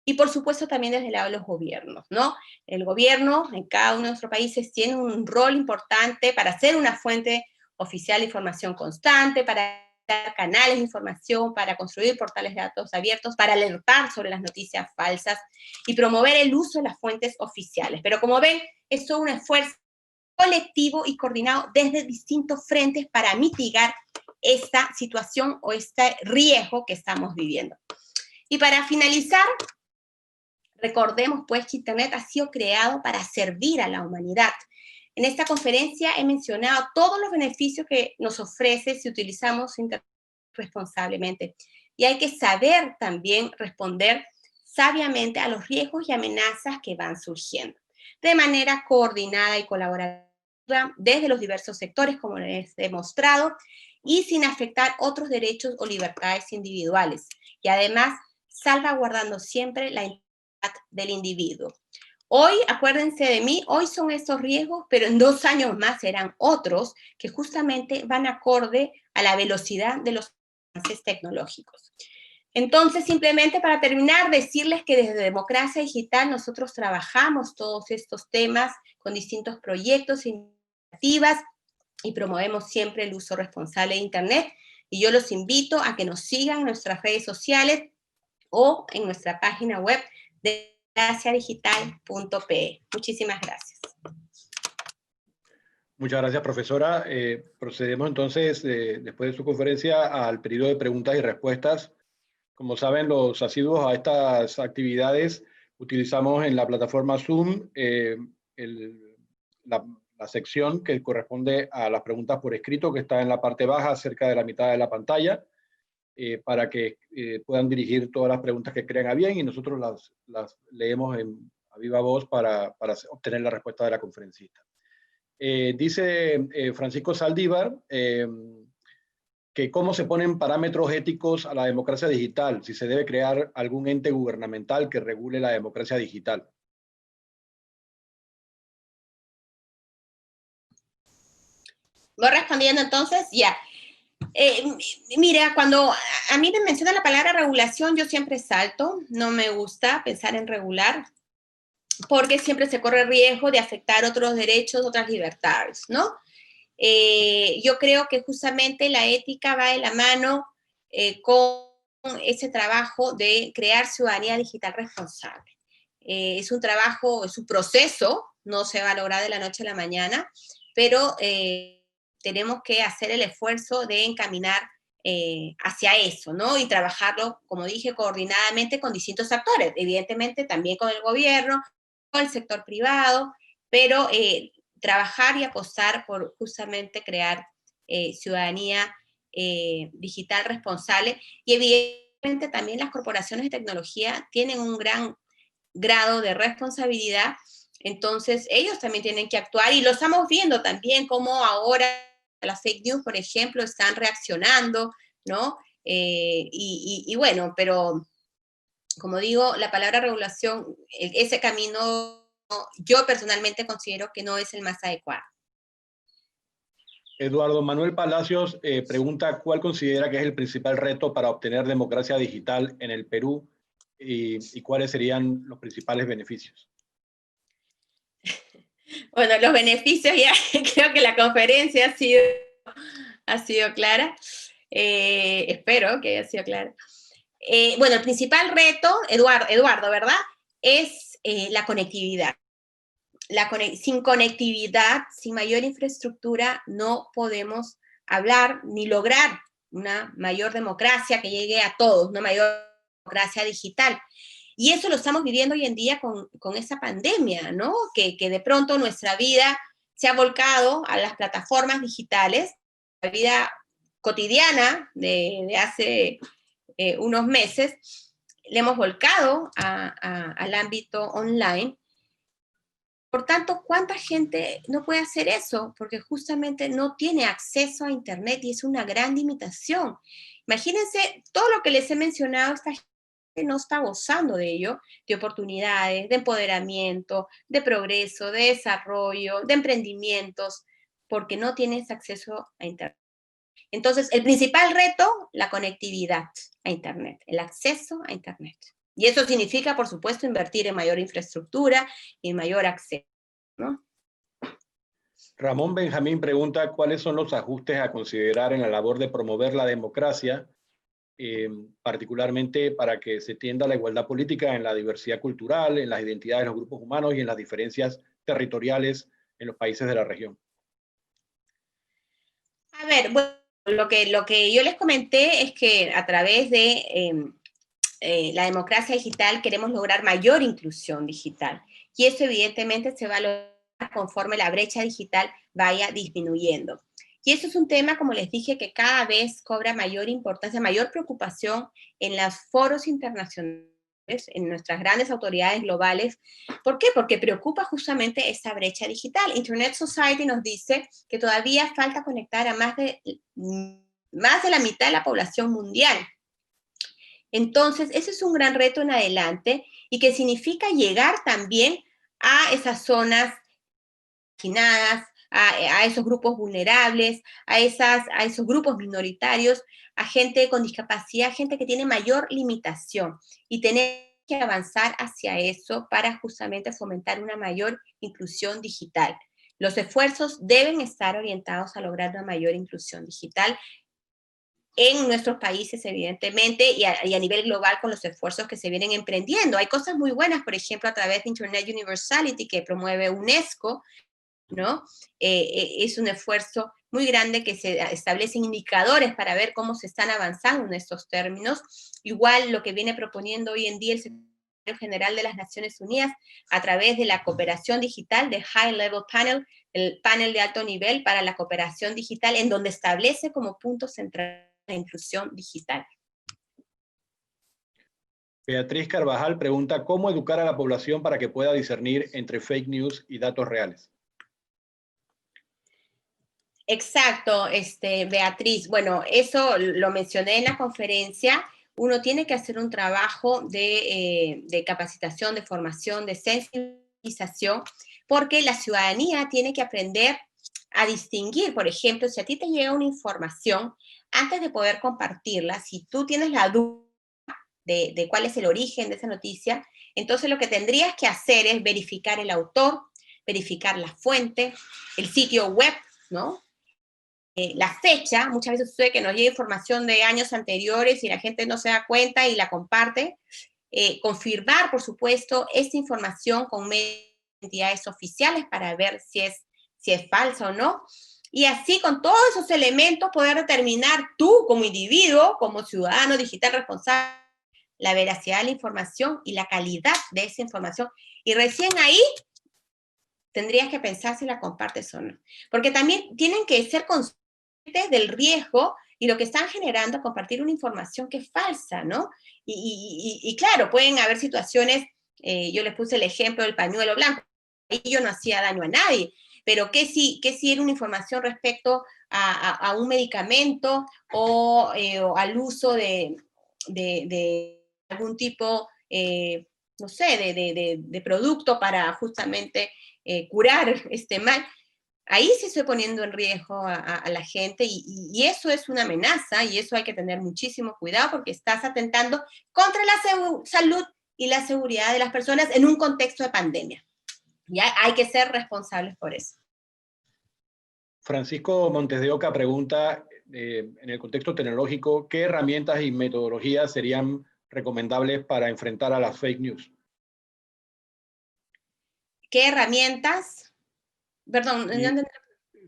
Y por supuesto también desde el lado de los gobiernos, ¿no? El gobierno en cada uno de nuestros países tiene un rol importante para ser una fuente oficial de información constante, para dar canales de información, para construir portales de datos abiertos, para alertar sobre las noticias falsas y promover el uso de las fuentes oficiales. Pero como ven, es todo un esfuerzo colectivo y coordinado desde distintos frentes para mitigar esta situación o este riesgo que estamos viviendo. Y para finalizar, recordemos pues que Internet ha sido creado para servir a la humanidad. En esta conferencia he mencionado todos los beneficios que nos ofrece si utilizamos Internet responsablemente. y hay que saber también responder sabiamente a los riesgos y amenazas que van surgiendo, de manera coordinada y colaborativa desde los diversos sectores, como les he demostrado, y sin afectar otros derechos o libertades individuales, y además salvaguardando siempre la integridad del individuo. Hoy, acuérdense de mí, hoy son estos riesgos, pero en 2 años más serán otros que justamente van acorde a la velocidad de los avances tecnológicos. Entonces, simplemente para terminar, decirles que desde Democracia Digital nosotros trabajamos todos estos temas con distintos proyectos e iniciativas y promovemos siempre el uso responsable de Internet. Y yo los invito a que nos sigan en nuestras redes sociales o en nuestra página web de democraciadigital.pe. Muchísimas gracias. Muchas gracias, profesora. Procedemos entonces, después de su conferencia, al periodo de preguntas y respuestas. Como saben, los asiduos a estas actividades utilizamos en la plataforma Zoom la sección que corresponde a las preguntas por escrito, que está en la parte baja, cerca de la mitad de la pantalla, para que puedan dirigir todas las preguntas que crean a bien y nosotros las leemos a viva voz para obtener la respuesta de la conferencista. Dice Francisco Saldívar que cómo se ponen parámetros éticos a la democracia digital, si se debe crear algún ente gubernamental que regule la democracia digital. Voy respondiendo entonces, ya. Mira, cuando a mí me menciona la palabra regulación, yo siempre salto, no me gusta pensar en regular, porque siempre se corre riesgo de afectar otros derechos, otras libertades, ¿no? Yo creo que justamente la ética va de la mano con ese trabajo de crear ciudadanía digital responsable. Es un trabajo, es un proceso, no se va a lograr de la noche a la mañana, pero tenemos que hacer el esfuerzo de encaminar hacia eso, ¿no? Y trabajarlo, como dije, coordinadamente con distintos actores, evidentemente también con el gobierno, con el sector privado, pero trabajar y apostar por justamente crear ciudadanía digital responsable, y evidentemente también las corporaciones de tecnología tienen un gran grado de responsabilidad, entonces ellos también tienen que actuar, y lo estamos viendo también como ahora las fake news, por ejemplo, están reaccionando, ¿no? Y bueno, pero como digo, la palabra regulación, ese camino, yo personalmente considero que no es el más adecuado. Eduardo Manuel Palacios pregunta cuál considera que es el principal reto para obtener democracia digital en el Perú y cuáles serían los principales beneficios. Bueno, los beneficios ya creo que la conferencia ha sido clara. Espero que haya sido clara. Bueno, el principal reto, Eduardo, ¿verdad? Es la conectividad. Sin conectividad, sin mayor infraestructura, no podemos hablar ni lograr una mayor democracia que llegue a todos, una mayor democracia digital. Y eso lo estamos viviendo hoy en día con esa pandemia, ¿no? Que de pronto nuestra vida se ha volcado a las plataformas digitales, la vida cotidiana de hace unos meses, le hemos volcado al ámbito online. Por tanto, ¿cuánta gente no puede hacer eso? Porque justamente no tiene acceso a Internet y es una gran limitación. Imagínense todo lo que les he mencionado, esta gente no está gozando de ello, de oportunidades, de empoderamiento, de progreso, de desarrollo, de emprendimientos, porque no tienes acceso a Internet. Entonces, el principal reto, la conectividad a Internet, el acceso a Internet. Y eso significa, por supuesto, invertir en mayor infraestructura y en mayor acceso, ¿no? Ramón Benjamín pregunta cuáles son los ajustes a considerar en la labor de promover la democracia, particularmente para que se tienda a la igualdad política en la diversidad cultural, en las identidades de los grupos humanos y en las diferencias territoriales en los países de la región. A ver, bueno, lo que yo les comenté es que a través de la democracia digital queremos lograr mayor inclusión digital, y eso evidentemente se va a lograr conforme la brecha digital vaya disminuyendo. Y eso es un tema, como les dije, que cada vez cobra mayor importancia, mayor preocupación en los foros internacionales, en nuestras grandes autoridades globales. ¿Por qué? Porque preocupa justamente esa brecha digital. Internet Society nos dice que todavía falta conectar a más de la mitad de la población mundial. Entonces, ese es un gran reto en adelante y que significa llegar también a esas zonas marginadas, a esos grupos vulnerables, a esos grupos minoritarios, a gente con discapacidad, gente que tiene mayor limitación, y tener que avanzar hacia eso para justamente fomentar una mayor inclusión digital. Los esfuerzos deben estar orientados a lograr una mayor inclusión digital en nuestros países, evidentemente, y a nivel global con los esfuerzos que se vienen emprendiendo. Hay cosas muy buenas, por ejemplo, a través de Internet Universality, que promueve UNESCO, ¿no? Es un esfuerzo muy grande que se establecen indicadores para ver cómo se están avanzando en estos términos. Igual lo que viene proponiendo hoy en día el Secretario General de las Naciones Unidas a través de la cooperación digital, de High Level Panel, el panel de alto nivel para la cooperación digital, en donde establece como punto central la inclusión digital. Beatriz Carvajal pregunta, ¿cómo educar a la población para que pueda discernir entre fake news y datos reales? Exacto, Beatriz. Bueno, eso lo mencioné en la conferencia. Uno tiene que hacer un trabajo de capacitación, de formación, de sensibilización, porque la ciudadanía tiene que aprender a distinguir. Por ejemplo, si a ti te llega una información, antes de poder compartirla, si tú tienes la duda de cuál es el origen de esa noticia, entonces lo que tendrías que hacer es verificar el autor, verificar la fuente, el sitio web, ¿no? La fecha. Muchas veces sucede que nos llega información de años anteriores y la gente no se da cuenta y la comparte. Confirmar, por supuesto, esta información con entidades oficiales para ver si es falsa o no. Y así, con todos esos elementos, poder determinar tú como individuo, como ciudadano digital responsable, la veracidad de la información y la calidad de esa información. Y recién ahí tendrías que pensar si la compartes o no. Porque también tienen que ser conscientes del riesgo y lo que están generando compartir una información que es falsa, ¿no? Y claro, pueden haber situaciones, yo les puse el ejemplo del pañuelo blanco, ahí yo no hacía daño a nadie, pero ¿qué si era una información respecto a un medicamento o al uso de algún tipo, no sé, de producto para justamente curar este mal? Ahí se está poniendo en riesgo a la gente y eso es una amenaza y eso hay que tener muchísimo cuidado porque estás atentando contra la salud y la seguridad de las personas en un contexto de pandemia. Ya hay que ser responsables por eso. Francisco Montes de Oca pregunta, en el contexto tecnológico, ¿qué herramientas y metodologías serían recomendables para enfrentar a las fake news? ¿Qué herramientas? Perdón,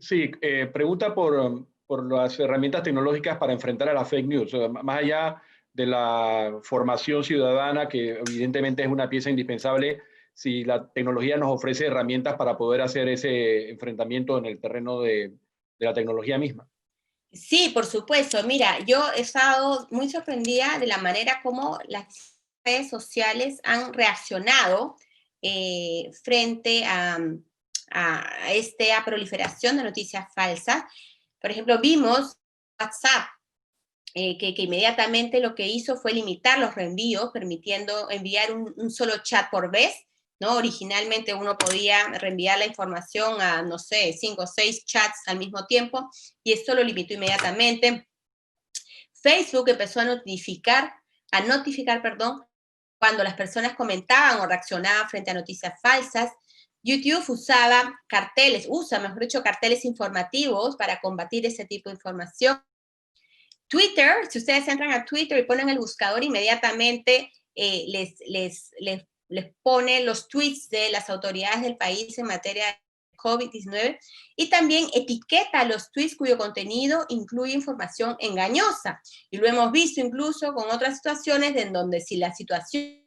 sí, pregunta por las herramientas tecnológicas para enfrentar a las fake news, o sea, más allá de la formación ciudadana, que evidentemente es una pieza indispensable, si la tecnología nos ofrece herramientas para poder hacer ese enfrentamiento en el terreno de la tecnología misma. Sí, por supuesto. Mira, yo he estado muy sorprendida de la manera como las redes sociales han reaccionado frente a esta proliferación de noticias falsas. Por ejemplo, vimos WhatsApp, que inmediatamente lo que hizo fue limitar los reenvíos, permitiendo enviar un solo chat por vez, ¿no? Originalmente uno podía reenviar la información a, no sé, 5 o 6 chats al mismo tiempo, y esto lo limitó inmediatamente. Facebook empezó a notificar, cuando las personas comentaban o reaccionaban frente a noticias falsas. YouTube usa, mejor dicho, carteles informativos para combatir ese tipo de información. Twitter, si ustedes entran a Twitter y ponen el buscador, inmediatamente les pone los tweets de las autoridades del país en materia de COVID-19 y también etiqueta los tweets cuyo contenido incluye información engañosa. Y lo hemos visto incluso con otras situaciones en donde si la situación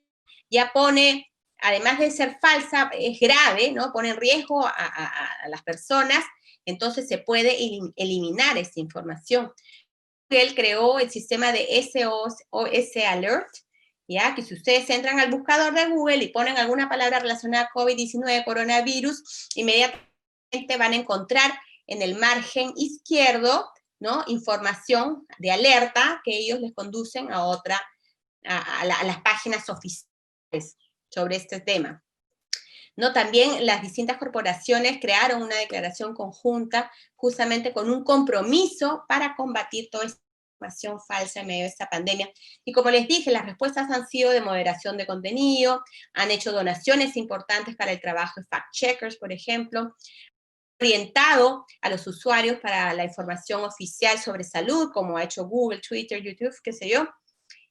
ya pone, además de ser falsa, es grave, ¿no? Pone en riesgo a las personas, Entonces se puede eliminar esa información. Google creó el sistema de SOS Alert, ¿ya? Que si ustedes entran al buscador de Google y ponen alguna palabra relacionada a COVID-19, coronavirus, inmediatamente van a encontrar en el margen izquierdo, ¿no?, información de alerta que ellos les conducen a las páginas oficiales sobre este tema. ¿No? También las distintas corporaciones crearon una declaración conjunta justamente con un compromiso para combatir toda esta información falsa en medio de esta pandemia. Y como les dije, las respuestas han sido de moderación de contenido, han hecho donaciones importantes para el trabajo de fact-checkers, por ejemplo, orientado a los usuarios para la información oficial sobre salud, como ha hecho Google, Twitter, YouTube, qué sé yo,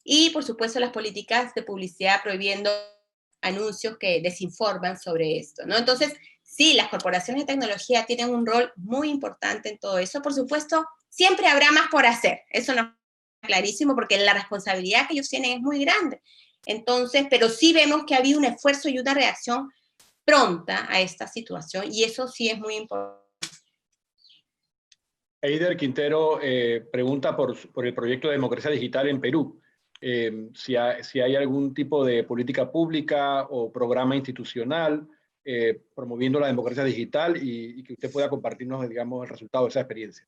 y por supuesto las políticas de publicidad prohibiendo anuncios que desinforman sobre esto, ¿no? Entonces, sí, las corporaciones de tecnología tienen un rol muy importante en todo eso. Por supuesto, siempre habrá más por hacer, eso no es clarísimo, porque la responsabilidad que ellos tienen es muy grande. Entonces, pero sí vemos que ha habido un esfuerzo y una reacción pronta a esta situación, y eso sí es muy importante. Eider Quintero pregunta por el proyecto de democracia digital en Perú. Si hay algún tipo de política pública o programa institucional promoviendo la democracia digital y que usted pueda compartirnos, digamos, el resultado de esa experiencia.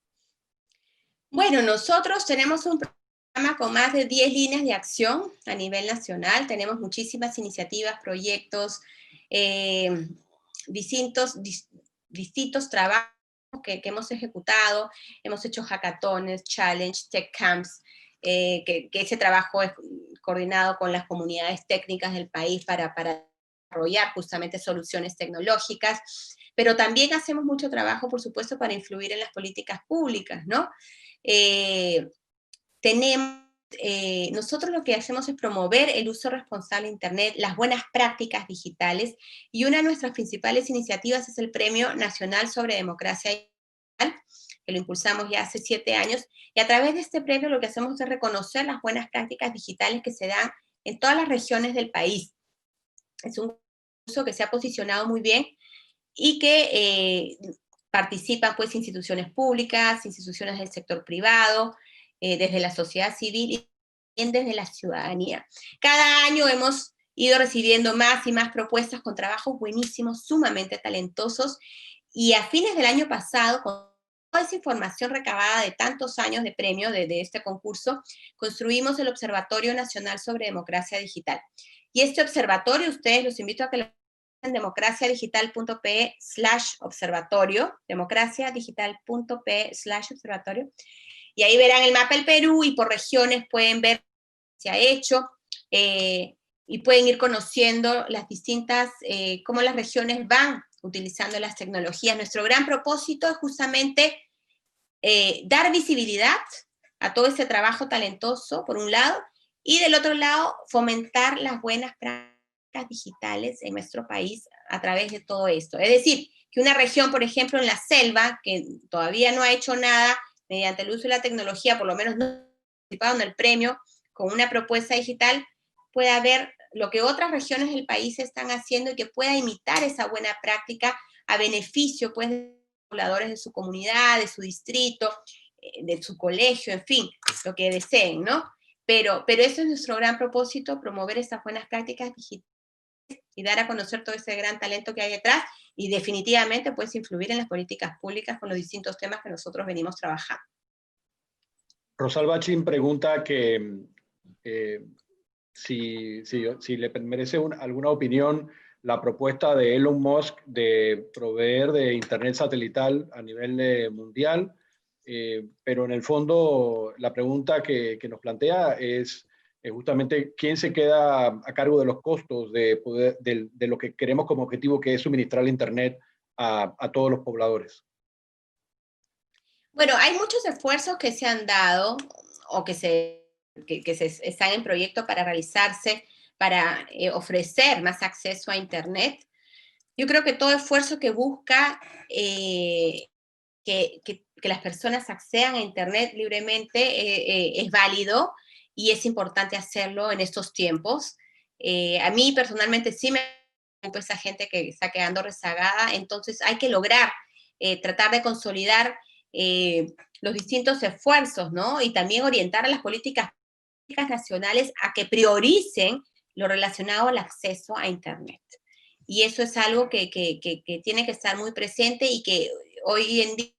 Bueno, nosotros tenemos un programa con más de 10 líneas de acción a nivel nacional. Tenemos muchísimas iniciativas, proyectos, distintos trabajos que hemos ejecutado. Hemos hecho hackatones, challenge, tech camps, que ese trabajo es coordinado con las comunidades técnicas del país para desarrollar justamente soluciones tecnológicas, pero también hacemos mucho trabajo, por supuesto, para influir en las políticas públicas, ¿no? Nosotros lo que hacemos es promover el uso responsable de Internet, las buenas prácticas digitales, y una de nuestras principales iniciativas es el Premio Nacional sobre Democracia Digital, que lo impulsamos ya hace 7 años, y a través de este premio lo que hacemos es reconocer las buenas prácticas digitales que se dan en todas las regiones del país. Es un curso que se ha posicionado muy bien y que participan pues instituciones públicas, instituciones del sector privado, desde la sociedad civil y también desde la ciudadanía. Cada año hemos ido recibiendo más y más propuestas con trabajos buenísimos, sumamente talentosos, y a fines del año pasado, con toda esa información recabada de tantos años de premio de este concurso, construimos el Observatorio Nacional sobre Democracia Digital. Y este observatorio, ustedes los invito a que lo en democraciadigital.pe/observatorio, democraciadigital.pe/observatorio, y ahí verán el mapa del Perú y por regiones pueden ver qué se ha hecho, y pueden ir conociendo las distintas, cómo las regiones van utilizando las tecnologías. Nuestro gran propósito es justamente dar visibilidad a todo ese trabajo talentoso, por un lado, y del otro lado, fomentar las buenas prácticas digitales en nuestro país a través de todo esto. Es decir, que una región, por ejemplo, en la selva, que todavía no ha hecho nada mediante el uso de la tecnología, por lo menos no ha participado en el premio, con una propuesta digital, pueda ver lo que otras regiones del país están haciendo y que pueda imitar esa buena práctica a beneficio, pues, de los pobladores de su comunidad, de su distrito, de su colegio, en fin, lo que deseen, ¿no? Pero eso es nuestro gran propósito, promover estas buenas prácticas digitales y dar a conocer todo ese gran talento que hay detrás, y definitivamente puedes influir en las políticas públicas con los distintos temas que nosotros venimos trabajando. Rosalba Chin pregunta que si le merece alguna opinión la propuesta de Elon Musk de proveer de Internet satelital a nivel mundial, pero en el fondo la pregunta que nos plantea es justamente quién se queda a cargo de los costos de lo que queremos como objetivo, que es suministrar el Internet a todos los pobladores. Bueno, hay muchos esfuerzos que se han dado o que se están en proyecto para realizarse, para ofrecer más acceso a Internet. Yo creo que todo esfuerzo que busca que las personas accedan a Internet libremente es válido, y es importante hacerlo en estos tiempos. A mí personalmente sí me preocupa esa gente que está quedando rezagada, entonces hay que lograr tratar de consolidar los distintos esfuerzos, ¿no? Y también orientar a las políticas nacionales a que prioricen lo relacionado al acceso a Internet. Y eso es algo que tiene que estar muy presente y que hoy en día,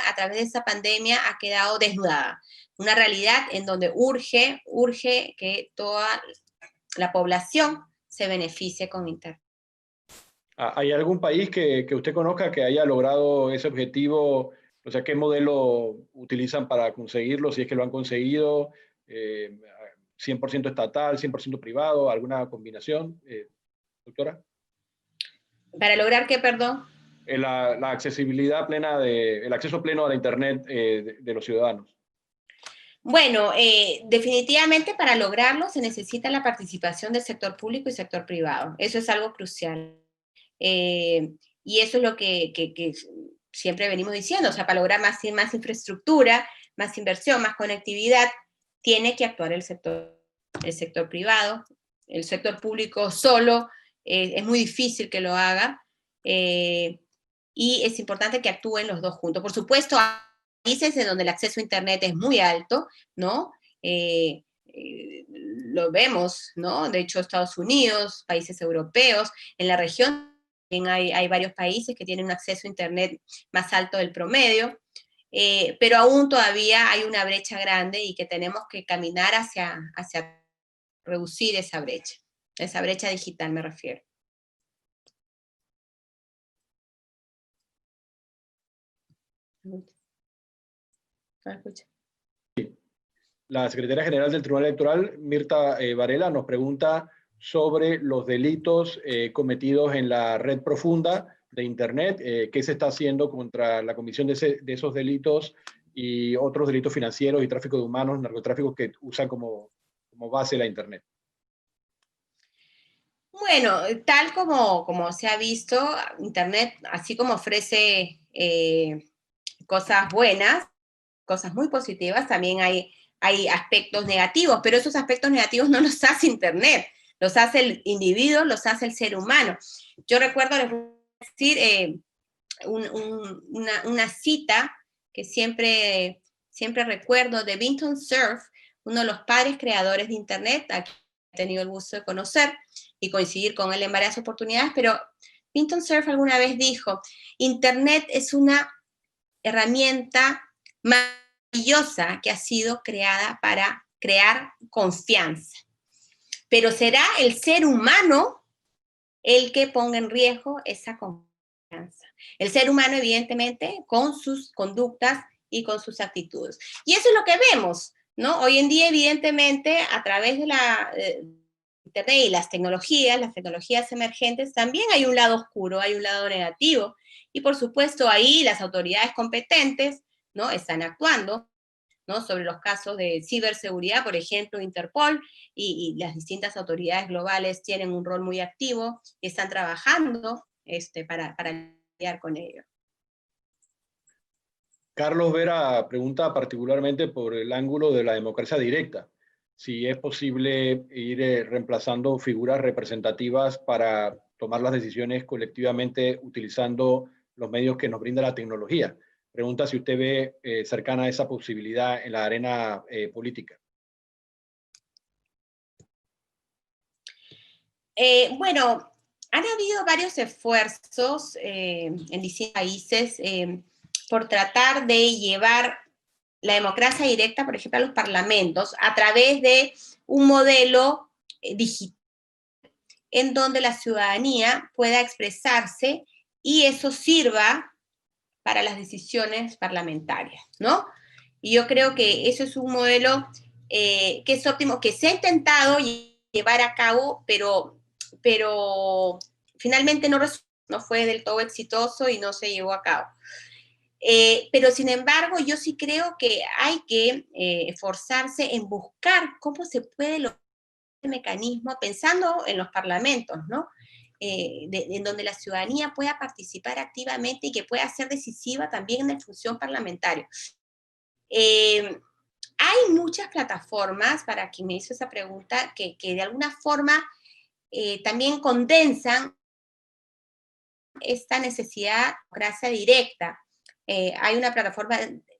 a través de esta pandemia, ha quedado desnudada. Una realidad en donde urge que toda la población se beneficie con Internet. ¿Hay algún país que usted conozca que haya logrado ese objetivo? O sea, ¿qué modelo utilizan para conseguirlo? Si es que lo han conseguido, 100% estatal, 100% privado, alguna combinación, doctora. ¿Para lograr qué, perdón? La accesibilidad plena, el acceso pleno a la Internet de los ciudadanos. Bueno, definitivamente para lograrlo se necesita la participación del sector público y sector privado. Eso es algo crucial. Y eso es lo que siempre venimos diciendo. O sea, para lograr más infraestructura, más inversión, más conectividad, tiene que actuar el sector privado. El sector público solo es muy difícil que lo haga. Y es importante que actúen los dos juntos. Por supuesto, hay países en donde el acceso a Internet es muy alto, ¿no? Lo vemos, ¿no? De hecho, Estados Unidos, países europeos, en la región también hay varios países que tienen un acceso a Internet más alto del promedio, pero aún todavía hay una brecha grande y que tenemos que caminar hacia reducir esa brecha digital me refiero. La secretaria general del Tribunal Electoral, Mirta Varela, nos pregunta sobre los delitos cometidos en la red profunda de Internet, qué se está haciendo contra la comisión de esos delitos y otros delitos financieros y tráfico de humanos, narcotráfico que usan como base la Internet. Bueno, tal como se ha visto, Internet, así como ofrece cosas buenas, cosas muy positivas, también hay aspectos negativos, pero esos aspectos negativos no los hace Internet, los hace el individuo, los hace el ser humano. Yo recuerdo, les voy a decir, una cita que siempre recuerdo de Vinton Cerf, uno de los padres creadores de Internet, a quien he tenido el gusto de conocer y coincidir con él en varias oportunidades, pero Vinton Cerf alguna vez dijo, Internet es una herramienta maravillosa que ha sido creada para crear confianza, pero será el ser humano el que ponga en riesgo esa confianza. El ser humano, evidentemente, con sus conductas y con sus actitudes. Y eso es lo que vemos, ¿no? Hoy en día, evidentemente, a través de la Internet y las tecnologías emergentes, también hay un lado oscuro, hay un lado negativo. Y por supuesto, ahí las autoridades competentes, ¿no?, están actuando, ¿no?, sobre los casos de ciberseguridad, por ejemplo, Interpol y las distintas autoridades globales tienen un rol muy activo y están trabajando para lidiar con ello. Carlos Vera pregunta particularmente por el ángulo de la democracia directa, si es posible ir reemplazando figuras representativas para tomar las decisiones colectivamente utilizando los medios que nos brinda la tecnología. Pregunta si usted ve cercana esa posibilidad en la arena política. Bueno, han habido varios esfuerzos en distintos países por tratar de llevar la democracia directa, por ejemplo, a los parlamentos, a través de un modelo digital en donde la ciudadanía pueda expresarse y eso sirva para las decisiones parlamentarias, ¿no? Y yo creo que eso es un modelo que es óptimo, que se ha intentado llevar a cabo, pero finalmente no fue del todo exitoso y no se llevó a cabo. Pero sin embargo, yo sí creo que hay que esforzarse en buscar cómo se puede lograr este mecanismo, pensando en los parlamentos, ¿no? En donde la ciudadanía pueda participar activamente y que pueda ser decisiva también en la función parlamentaria. Hay muchas plataformas, para quien me hizo esa pregunta, que de alguna forma también condensan esta necesidad de democracia directa. Hay una plataforma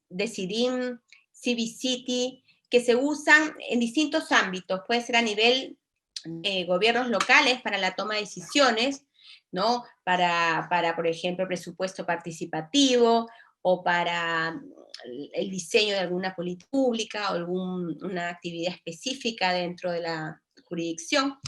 de Cidim, Civicity, que se usan en distintos ámbitos. Puede ser a nivel de gobiernos locales para la toma de decisiones, ¿no? Para por ejemplo, presupuesto participativo, o para el diseño de alguna política pública, o alguna actividad específica dentro de la jurisdicción.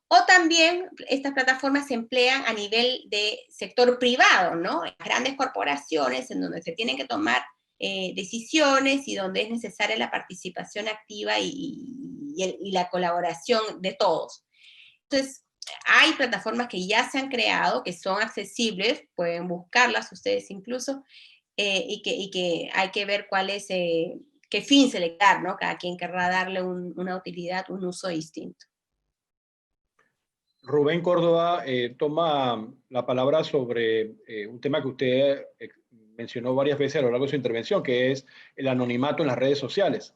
O también estas plataformas se emplean a nivel de sector privado, ¿no? Las grandes corporaciones en donde se tienen que tomar decisiones y donde es necesaria la participación activa y la colaboración de todos. Entonces, hay plataformas que ya se han creado, que son accesibles, pueden buscarlas ustedes incluso, y que hay que ver cuál es, qué fin se le da, ¿no? Cada quien querrá darle una utilidad, un uso distinto. Rubén Córdoba toma la palabra sobre un tema que usted mencionó varias veces a lo largo de su intervención, que es el anonimato en las redes sociales.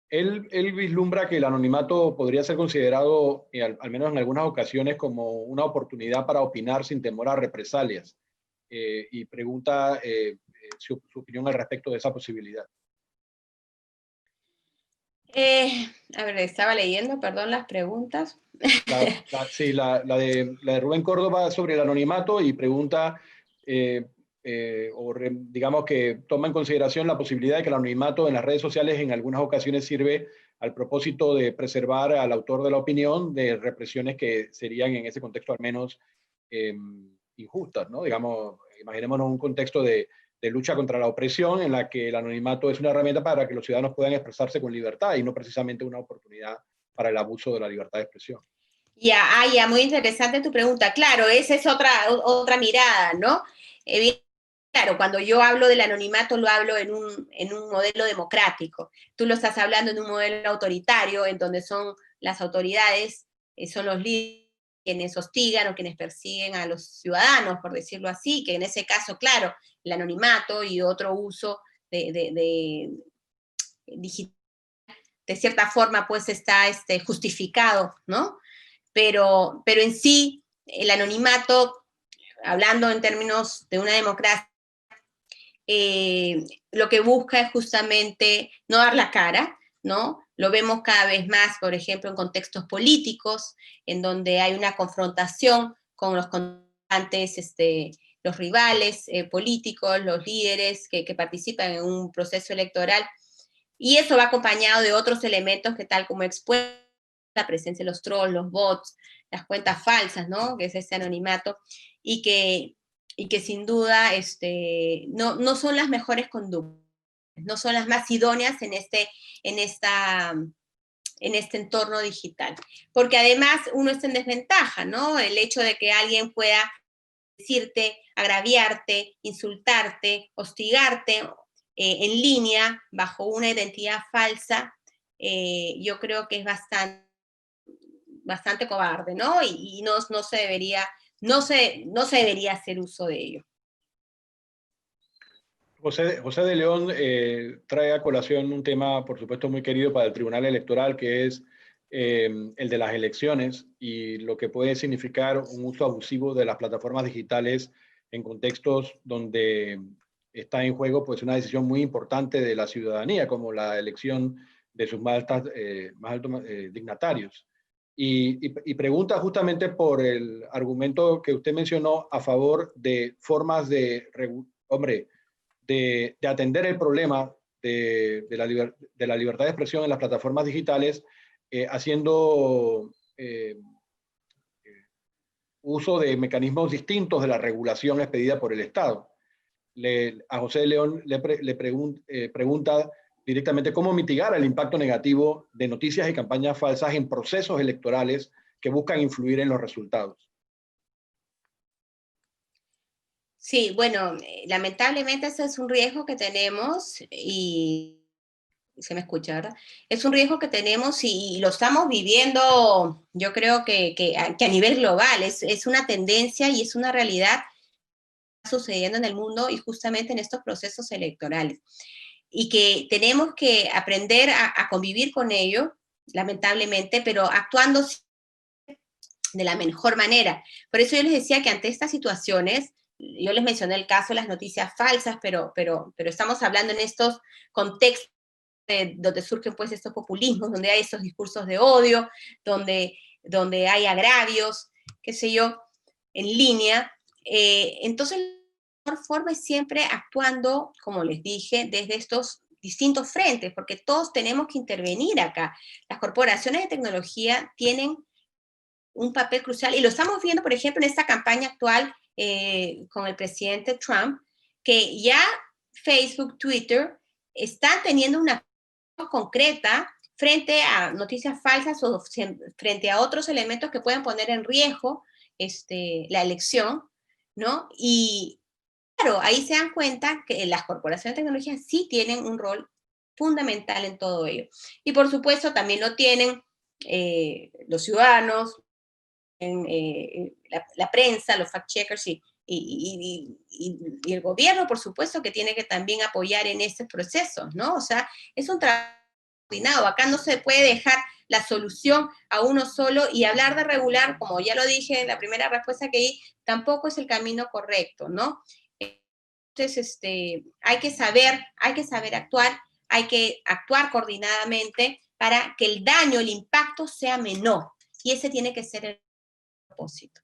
Él vislumbra que el anonimato podría ser considerado, al menos en algunas ocasiones, como una oportunidad para opinar sin temor a represalias, y pregunta su opinión al respecto de esa posibilidad. A ver, estaba leyendo, perdón, las preguntas. Sí, la de Rubén Córdoba sobre el anonimato, y pregunta, digamos que toma en consideración la posibilidad de que el anonimato en las redes sociales en algunas ocasiones sirve al propósito de preservar al autor de la opinión de represiones que serían en ese contexto al menos injustas, ¿no? Digamos, imaginémonos un contexto de lucha contra la opresión en la que el anonimato es una herramienta para que los ciudadanos puedan expresarse con libertad y no precisamente una oportunidad para el abuso de la libertad de expresión. Ya, muy interesante tu pregunta. Claro, esa es otra mirada, ¿no? Claro, cuando yo hablo del anonimato lo hablo en un modelo democrático. Tú lo estás hablando en un modelo autoritario, en donde son las autoridades, son los líderes quienes hostigan o quienes persiguen a los ciudadanos, por decirlo así, que en ese caso, claro, el anonimato y otro uso de digital, de cierta forma, pues está justificado, ¿no? Pero en sí, el anonimato, hablando en términos de una democracia, lo que busca es justamente no dar la cara, ¿no? Lo vemos cada vez más, por ejemplo, en contextos políticos, en donde hay una confrontación con los contrincantes, los rivales políticos, los líderes que participan en un proceso electoral, y eso va acompañado de otros elementos que, tal como expuesto, la presencia de los trolls, los bots, las cuentas falsas, ¿no? Que es ese anonimato, y que sin duda no son las mejores conductas, no son las más idóneas en este entorno digital. Porque además uno está en desventaja, ¿no? El hecho de que alguien pueda decirte, agraviarte, insultarte, hostigarte en línea, bajo una identidad falsa, yo creo que es bastante cobarde, ¿no? Y no se debería hacer uso de ello. José de León trae a colación un tema, por supuesto, muy querido para el Tribunal Electoral, que es el de las elecciones y lo que puede significar un uso abusivo de las plataformas digitales en contextos donde está en juego, pues, una decisión muy importante de la ciudadanía, como la elección de sus más altos dignatarios. Y pregunta justamente por el argumento que usted mencionó a favor de formas de atender el problema de la libertad de expresión en las plataformas digitales, haciendo uso de mecanismos distintos de la regulación expedida por el Estado. A José de León le pregunta directamente cómo mitigar el impacto negativo de noticias y campañas falsas en procesos electorales que buscan influir en los resultados. Sí, bueno, lamentablemente ese es un riesgo que tenemos, y se me escucha, ¿verdad? Es un riesgo que tenemos y lo estamos viviendo, yo creo que a nivel global, es una tendencia y es una realidad que está sucediendo en el mundo y justamente en estos procesos electorales. Y que tenemos que aprender a convivir con ello, lamentablemente, pero actuando de la mejor manera. Por eso yo les decía que ante estas situaciones, yo les mencioné el caso de las noticias falsas, pero estamos hablando en estos contextos donde surgen pues estos populismos, donde hay estos discursos de odio, donde hay agravios, qué sé yo, en línea. Entonces, la mejor forma es siempre actuando, como les dije, desde estos distintos frentes, porque todos tenemos que intervenir acá. Las corporaciones de tecnología tienen un papel crucial, y lo estamos viendo, por ejemplo, en esta campaña actual con el presidente Trump, que ya Facebook, Twitter, están teniendo una acción concreta frente a noticias falsas o frente a otros elementos que pueden poner en riesgo la elección, ¿no? Y claro, ahí se dan cuenta que las corporaciones de tecnología sí tienen un rol fundamental en todo ello. Y por supuesto también lo tienen los ciudadanos, la prensa, los fact-checkers y el gobierno, por supuesto, que tiene que también apoyar en estos procesos, ¿no? O sea, es un trabajo coordinado. Acá no se puede dejar la solución a uno solo, y hablar de regular, como ya lo dije en la primera respuesta que di, tampoco es el camino correcto, ¿no? Entonces, hay que saber actuar, hay que actuar coordinadamente para que el daño, el impacto sea menor, y ese tiene que ser el propósito.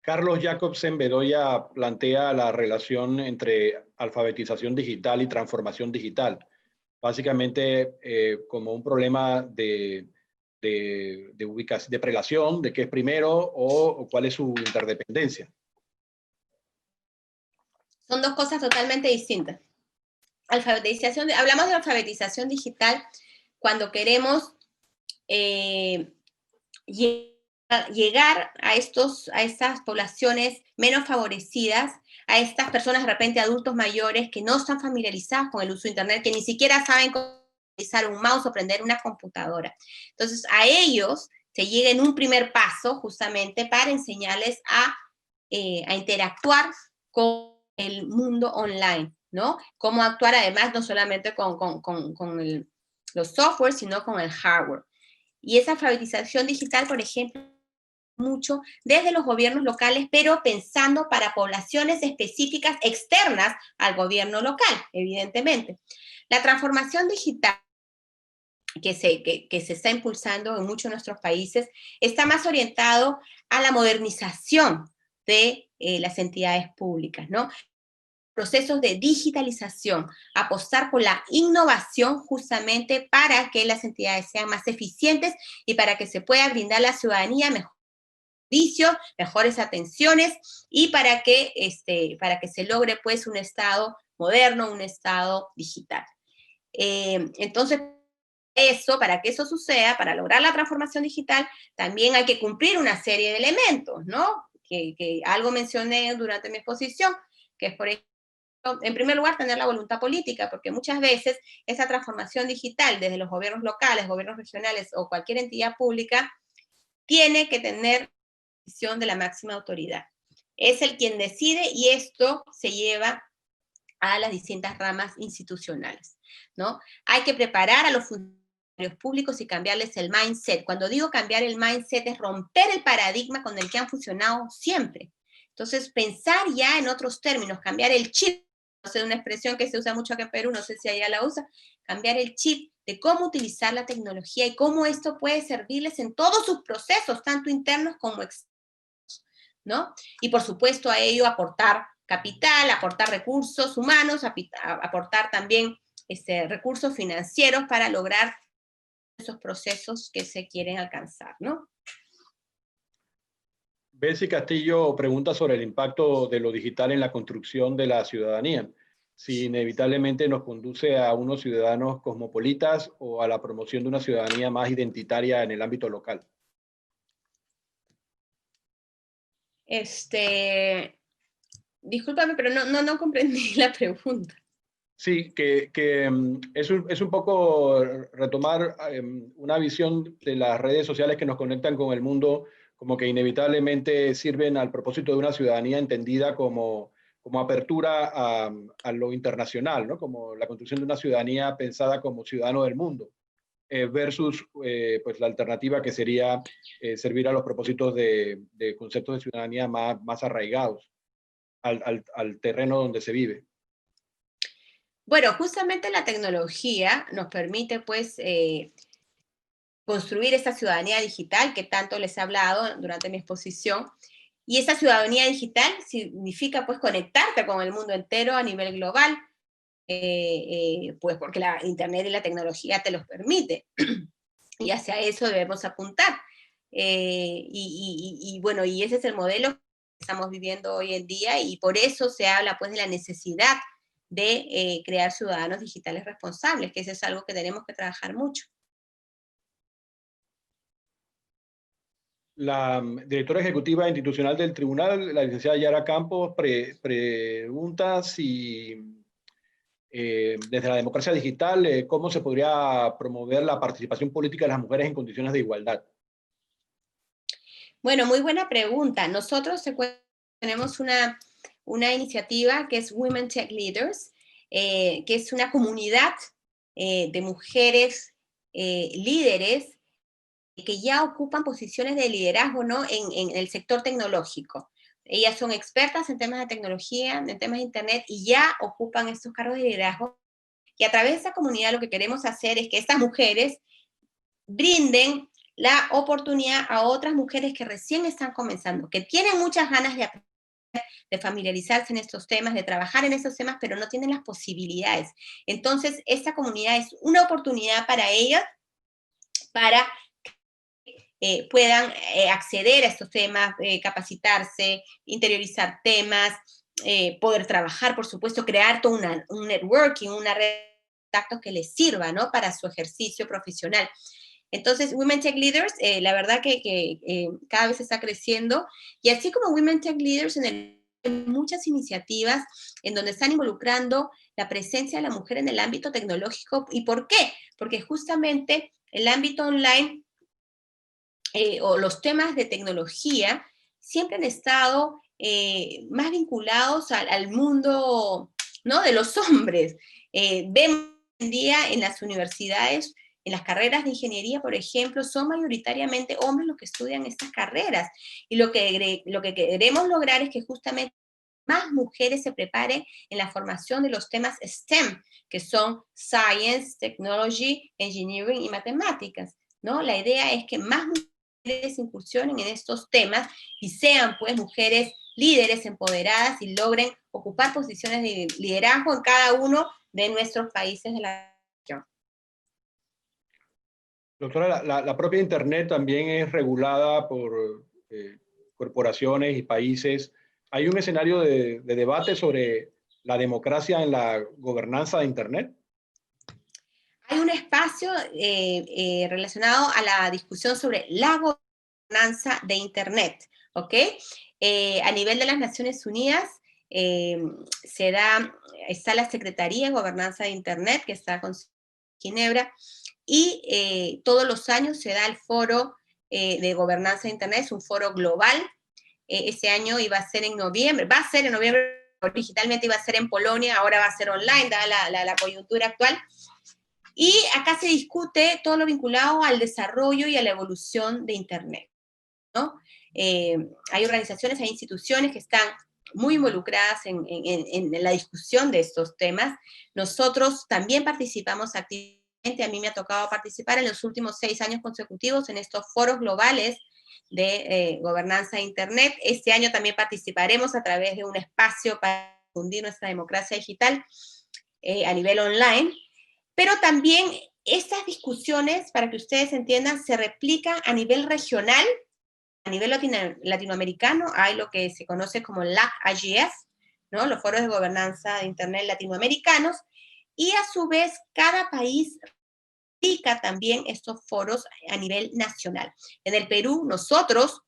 Carlos Jacobsen Bedoya plantea la relación entre alfabetización digital y transformación digital, básicamente como un problema de ubicación, de prelación, de qué es primero o cuál es su interdependencia. Son dos cosas totalmente distintas. Hablamos de alfabetización digital cuando queremos llegar a estas poblaciones menos favorecidas, a estas personas de repente adultos mayores que no están familiarizados con el uso de Internet, que ni siquiera saben cómo utilizar un mouse o prender una computadora. Entonces, a ellos se llega en un primer paso justamente para enseñarles a interactuar con el mundo online, ¿no? Cómo actuar además no solamente con los software, sino con el hardware. Y esa alfabetización digital, por ejemplo, mucho desde los gobiernos locales, pero pensando para poblaciones específicas externas al gobierno local, evidentemente. La transformación digital que se está impulsando en muchos de nuestros países está más orientado a la modernización de las entidades públicas, ¿no? Procesos de digitalización, apostar por la innovación justamente para que las entidades sean más eficientes y para que se pueda brindar a la ciudadanía mejores servicios, mejores atenciones, y para que se logre pues un Estado moderno, un Estado digital. Entonces, para que eso suceda, para lograr la transformación digital, también hay que cumplir una serie de elementos, ¿no? Que algo mencioné durante mi exposición, que es, por ejemplo, en primer lugar, tener la voluntad política, porque muchas veces esa transformación digital desde los gobiernos locales, gobiernos regionales o cualquier entidad pública tiene que tener decisión de la máxima autoridad. Es el quien decide, y esto se lleva a las distintas ramas institucionales, ¿no? Hay que preparar a los funcionarios públicos y cambiarles el mindset. Cuando digo cambiar el mindset es romper el paradigma con el que han funcionado siempre. Entonces, pensar ya en otros términos, cambiar el chip, no sé, una expresión que se usa mucho acá en Perú, no sé si allá la usa, cambiar el chip de cómo utilizar la tecnología y cómo esto puede servirles en todos sus procesos, tanto internos como externos, ¿no? Y por supuesto a ello aportar capital, aportar recursos humanos, aportar también recursos financieros para lograr esos procesos que se quieren alcanzar, ¿no? Betsy Castillo pregunta sobre el impacto de lo digital en la construcción de la ciudadanía, si inevitablemente nos conduce a unos ciudadanos cosmopolitas o a la promoción de una ciudadanía más identitaria en el ámbito local. Discúlpame, pero no comprendí la pregunta. Sí, que es un poco retomar una visión de las redes sociales que nos conectan con el mundo, como que inevitablemente sirven al propósito de una ciudadanía entendida como apertura a lo internacional, ¿no? Como la construcción de una ciudadanía pensada como ciudadano del mundo. versus pues la alternativa que sería servir a los propósitos de conceptos de ciudadanía más arraigados al terreno donde se vive. Bueno, justamente la tecnología nos permite, pues, construir esa ciudadanía digital que tanto les he hablado durante mi exposición. Y esa ciudadanía digital significa, pues, conectarte con el mundo entero a nivel global, pues porque la Internet y la tecnología te los permite. Y hacia eso debemos apuntar. Bueno, y ese es el modelo que estamos viviendo hoy en día, y por eso se habla, pues, de la necesidad de crear ciudadanos digitales responsables, que eso es algo que tenemos que trabajar mucho. La directora ejecutiva institucional del tribunal, la licenciada Yara Campos, pregunta si desde la democracia digital, ¿cómo se podría promover la participación política de las mujeres en condiciones de igualdad? Bueno, muy buena pregunta. Nosotros tenemos una iniciativa que es Women Tech Leaders, que es una comunidad de mujeres líderes que ya ocupan posiciones de liderazgo, ¿no?, en el sector tecnológico. Ellas son expertas en temas de tecnología, en temas de Internet, y ya ocupan estos cargos de liderazgo. Y a través de esa comunidad lo que queremos hacer es que estas mujeres brinden la oportunidad a otras mujeres que recién están comenzando, que tienen muchas ganas de aprender, de familiarizarse en estos temas, de trabajar en estos temas, pero no tienen las posibilidades. Entonces, esta comunidad es una oportunidad para ellas, para puedan acceder a estos temas, capacitarse, interiorizar temas, poder trabajar, por supuesto, crear todo un networking, una red de contactos que les sirva, ¿no?, para su ejercicio profesional. Entonces, Women Tech Leaders, la verdad que cada vez está creciendo, y así como Women Tech Leaders, hay muchas iniciativas en donde están involucrando la presencia de la mujer en el ámbito tecnológico. ¿Y por qué? Porque justamente el ámbito online o los temas de tecnología siempre han estado más vinculados al mundo, ¿no?, de los hombres. Vemos hoy en día en las universidades, en las carreras de ingeniería, por ejemplo, son mayoritariamente hombres los que estudian estas carreras. Y lo que queremos lograr es que justamente más mujeres se preparen en la formación de los temas STEM, que son Science, Technology, Engineering y Matemáticas, ¿no? La idea es que más mujeres incursionen en estos temas y sean, pues, mujeres líderes, empoderadas, y logren ocupar posiciones de liderazgo en cada uno de nuestros países de la región. Doctora, la propia Internet también es regulada por corporaciones y países. ¿Hay un escenario de debate sobre la democracia en la gobernanza de Internet? Hay un espacio relacionado a la discusión sobre la gobernanza de Internet, ¿ok? A nivel de las Naciones Unidas está la Secretaría de Gobernanza de Internet, que está con Ginebra, y todos los años se da el foro de gobernanza de Internet, es un foro global. Este año iba a ser en noviembre, originalmente iba a ser en Polonia, ahora va a ser online, dada la coyuntura actual. Y acá se discute todo lo vinculado al desarrollo y a la evolución de Internet, ¿no? Hay organizaciones, hay instituciones que están muy involucradas en la discusión de estos temas. Nosotros también participamos activamente. A mí me ha tocado participar en los últimos 6 años consecutivos en estos foros globales de gobernanza de Internet. Este año también participaremos a través de un espacio para difundir nuestra democracia digital a nivel online. Pero también estas discusiones, para que ustedes entiendan, se replican a nivel regional, a nivel latinoamericano. Hay lo que se conoce como LAC-IGF, ¿no?, los foros de gobernanza de Internet latinoamericanos, y a su vez cada país replica también estos foros a nivel nacional. En el Perú, nosotros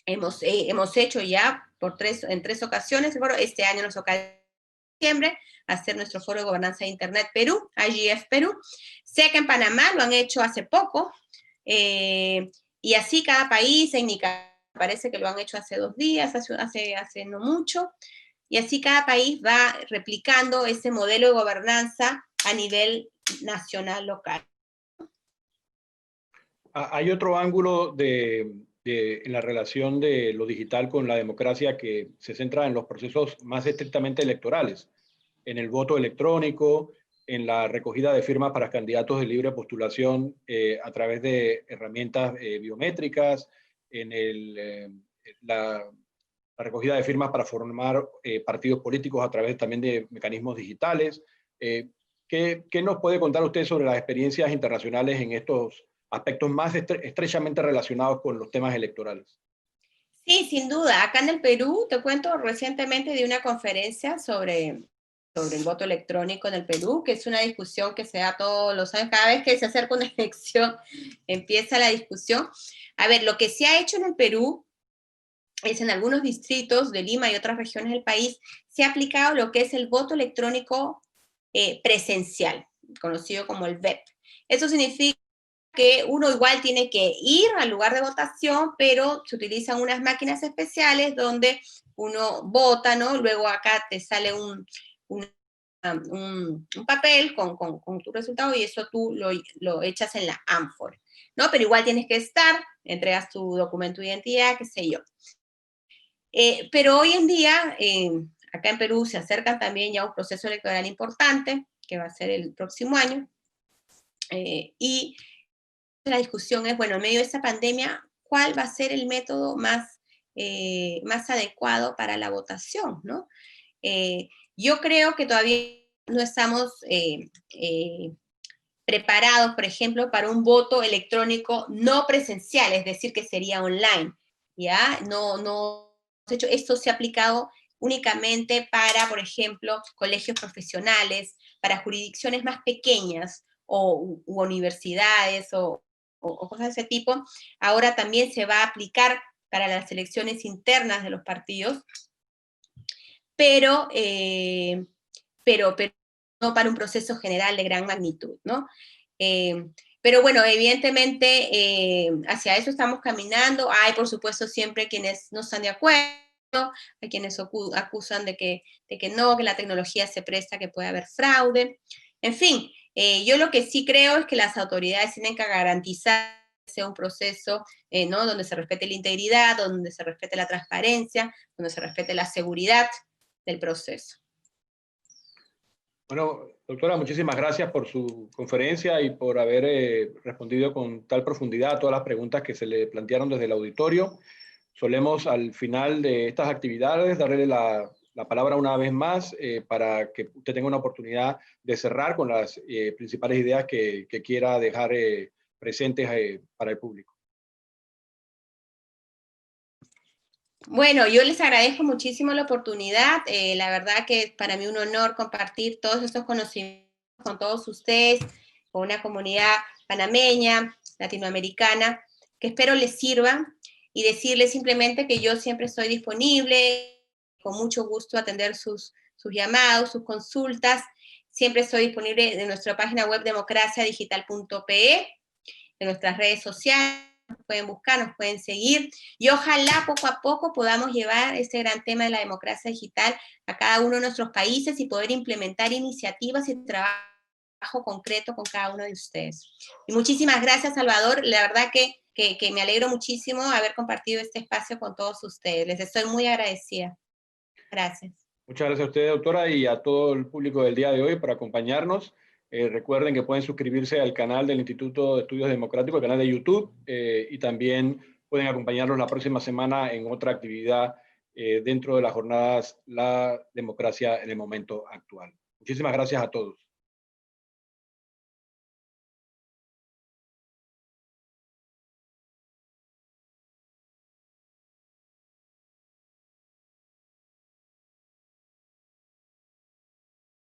hemos hecho ya en 3 ocasiones, bueno, este año nos toca diciembre, hacer nuestro foro de gobernanza de Internet Perú, IGF Perú. Sé que en Panamá lo han hecho hace poco, y así cada país, en Nicaragua parece que lo han hecho hace 2 días, hace no mucho, y así cada país va replicando ese modelo de gobernanza a nivel nacional, local. Hay otro ángulo en la relación de lo digital con la democracia que se centra en los procesos más estrictamente electorales, en el voto electrónico, en la recogida de firmas para candidatos de libre postulación a través de herramientas biométricas, en la recogida de firmas para formar partidos políticos a través también de mecanismos digitales. ¿Qué nos puede contar usted sobre las experiencias internacionales en estos aspectos más estrechamente relacionados con los temas electorales? Sí, sin duda. Acá en el Perú, te cuento, recientemente di una conferencia sobre el voto electrónico en el Perú, que es una discusión que se da todos los años. Cada vez que se acerca una elección, empieza la discusión. A ver, lo que se ha hecho en el Perú es en algunos distritos de Lima y otras regiones del país, se ha aplicado lo que es el voto electrónico presencial, conocido como el VEP. Eso significa que uno igual tiene que ir al lugar de votación, pero se utilizan unas máquinas especiales donde uno vota, ¿no? Luego acá te sale un papel con tu resultado y eso tú lo echas en la ánfora, ¿no? Pero igual tienes que estar, entregas tu documento de identidad, qué sé yo. Pero hoy en día, acá en Perú se acercan también ya un proceso electoral importante, que va a ser el próximo año, y la discusión es, bueno, en medio de esta pandemia, ¿cuál va a ser el método más adecuado para la votación, ¿no? Yo creo que todavía no estamos preparados, por ejemplo, para un voto electrónico no presencial, es decir, que sería online, ¿ya? De hecho, esto se ha aplicado únicamente para, por ejemplo, colegios profesionales, para jurisdicciones más pequeñas, u universidades, o cosas de ese tipo. Ahora también se va a aplicar para las elecciones internas de los partidos, pero no para un proceso general de gran magnitud, ¿no? Pero bueno, evidentemente hacia eso estamos caminando. Hay, por supuesto, siempre quienes no están de acuerdo, hay quienes acusan de que no, que la tecnología se presta, que puede haber fraude. En fin, yo lo que sí creo es que las autoridades tienen que garantizar que sea un proceso, ¿no? Donde se respete la integridad, donde se respete la transparencia, donde se respete la seguridad del proceso. Bueno, doctora, muchísimas gracias por su conferencia y por haber respondido con tal profundidad a todas las preguntas que se le plantearon desde el auditorio. Solemos al final de estas actividades darle la palabra una vez más para que usted tenga una oportunidad de cerrar con las principales ideas que quiera dejar presentes para el público. Bueno, yo les agradezco muchísimo la oportunidad. La verdad que es para mí un honor compartir todos estos conocimientos con todos ustedes, con una comunidad panameña, latinoamericana, que espero les sirva, y decirles simplemente que yo siempre estoy disponible, con mucho gusto atender sus llamados, sus consultas. Siempre estoy disponible en nuestra página web democraciadigital.pe, en nuestras redes sociales. Nos pueden buscar, nos pueden seguir, y ojalá poco a poco podamos llevar este gran tema de la democracia digital a cada uno de nuestros países y poder implementar iniciativas y trabajo concreto con cada uno de ustedes. Y muchísimas gracias, Salvador. La verdad que me alegro muchísimo haber compartido este espacio con todos ustedes. Les estoy muy agradecida. Gracias. Muchas gracias a usted, doctora, y a todo el público del día de hoy por acompañarnos. Recuerden que pueden suscribirse al canal del Instituto de Estudios Democráticos, el canal de YouTube, y también pueden acompañarnos la próxima semana en otra actividad dentro de las jornadas La Democracia en el Momento Actual. Muchísimas gracias a todos.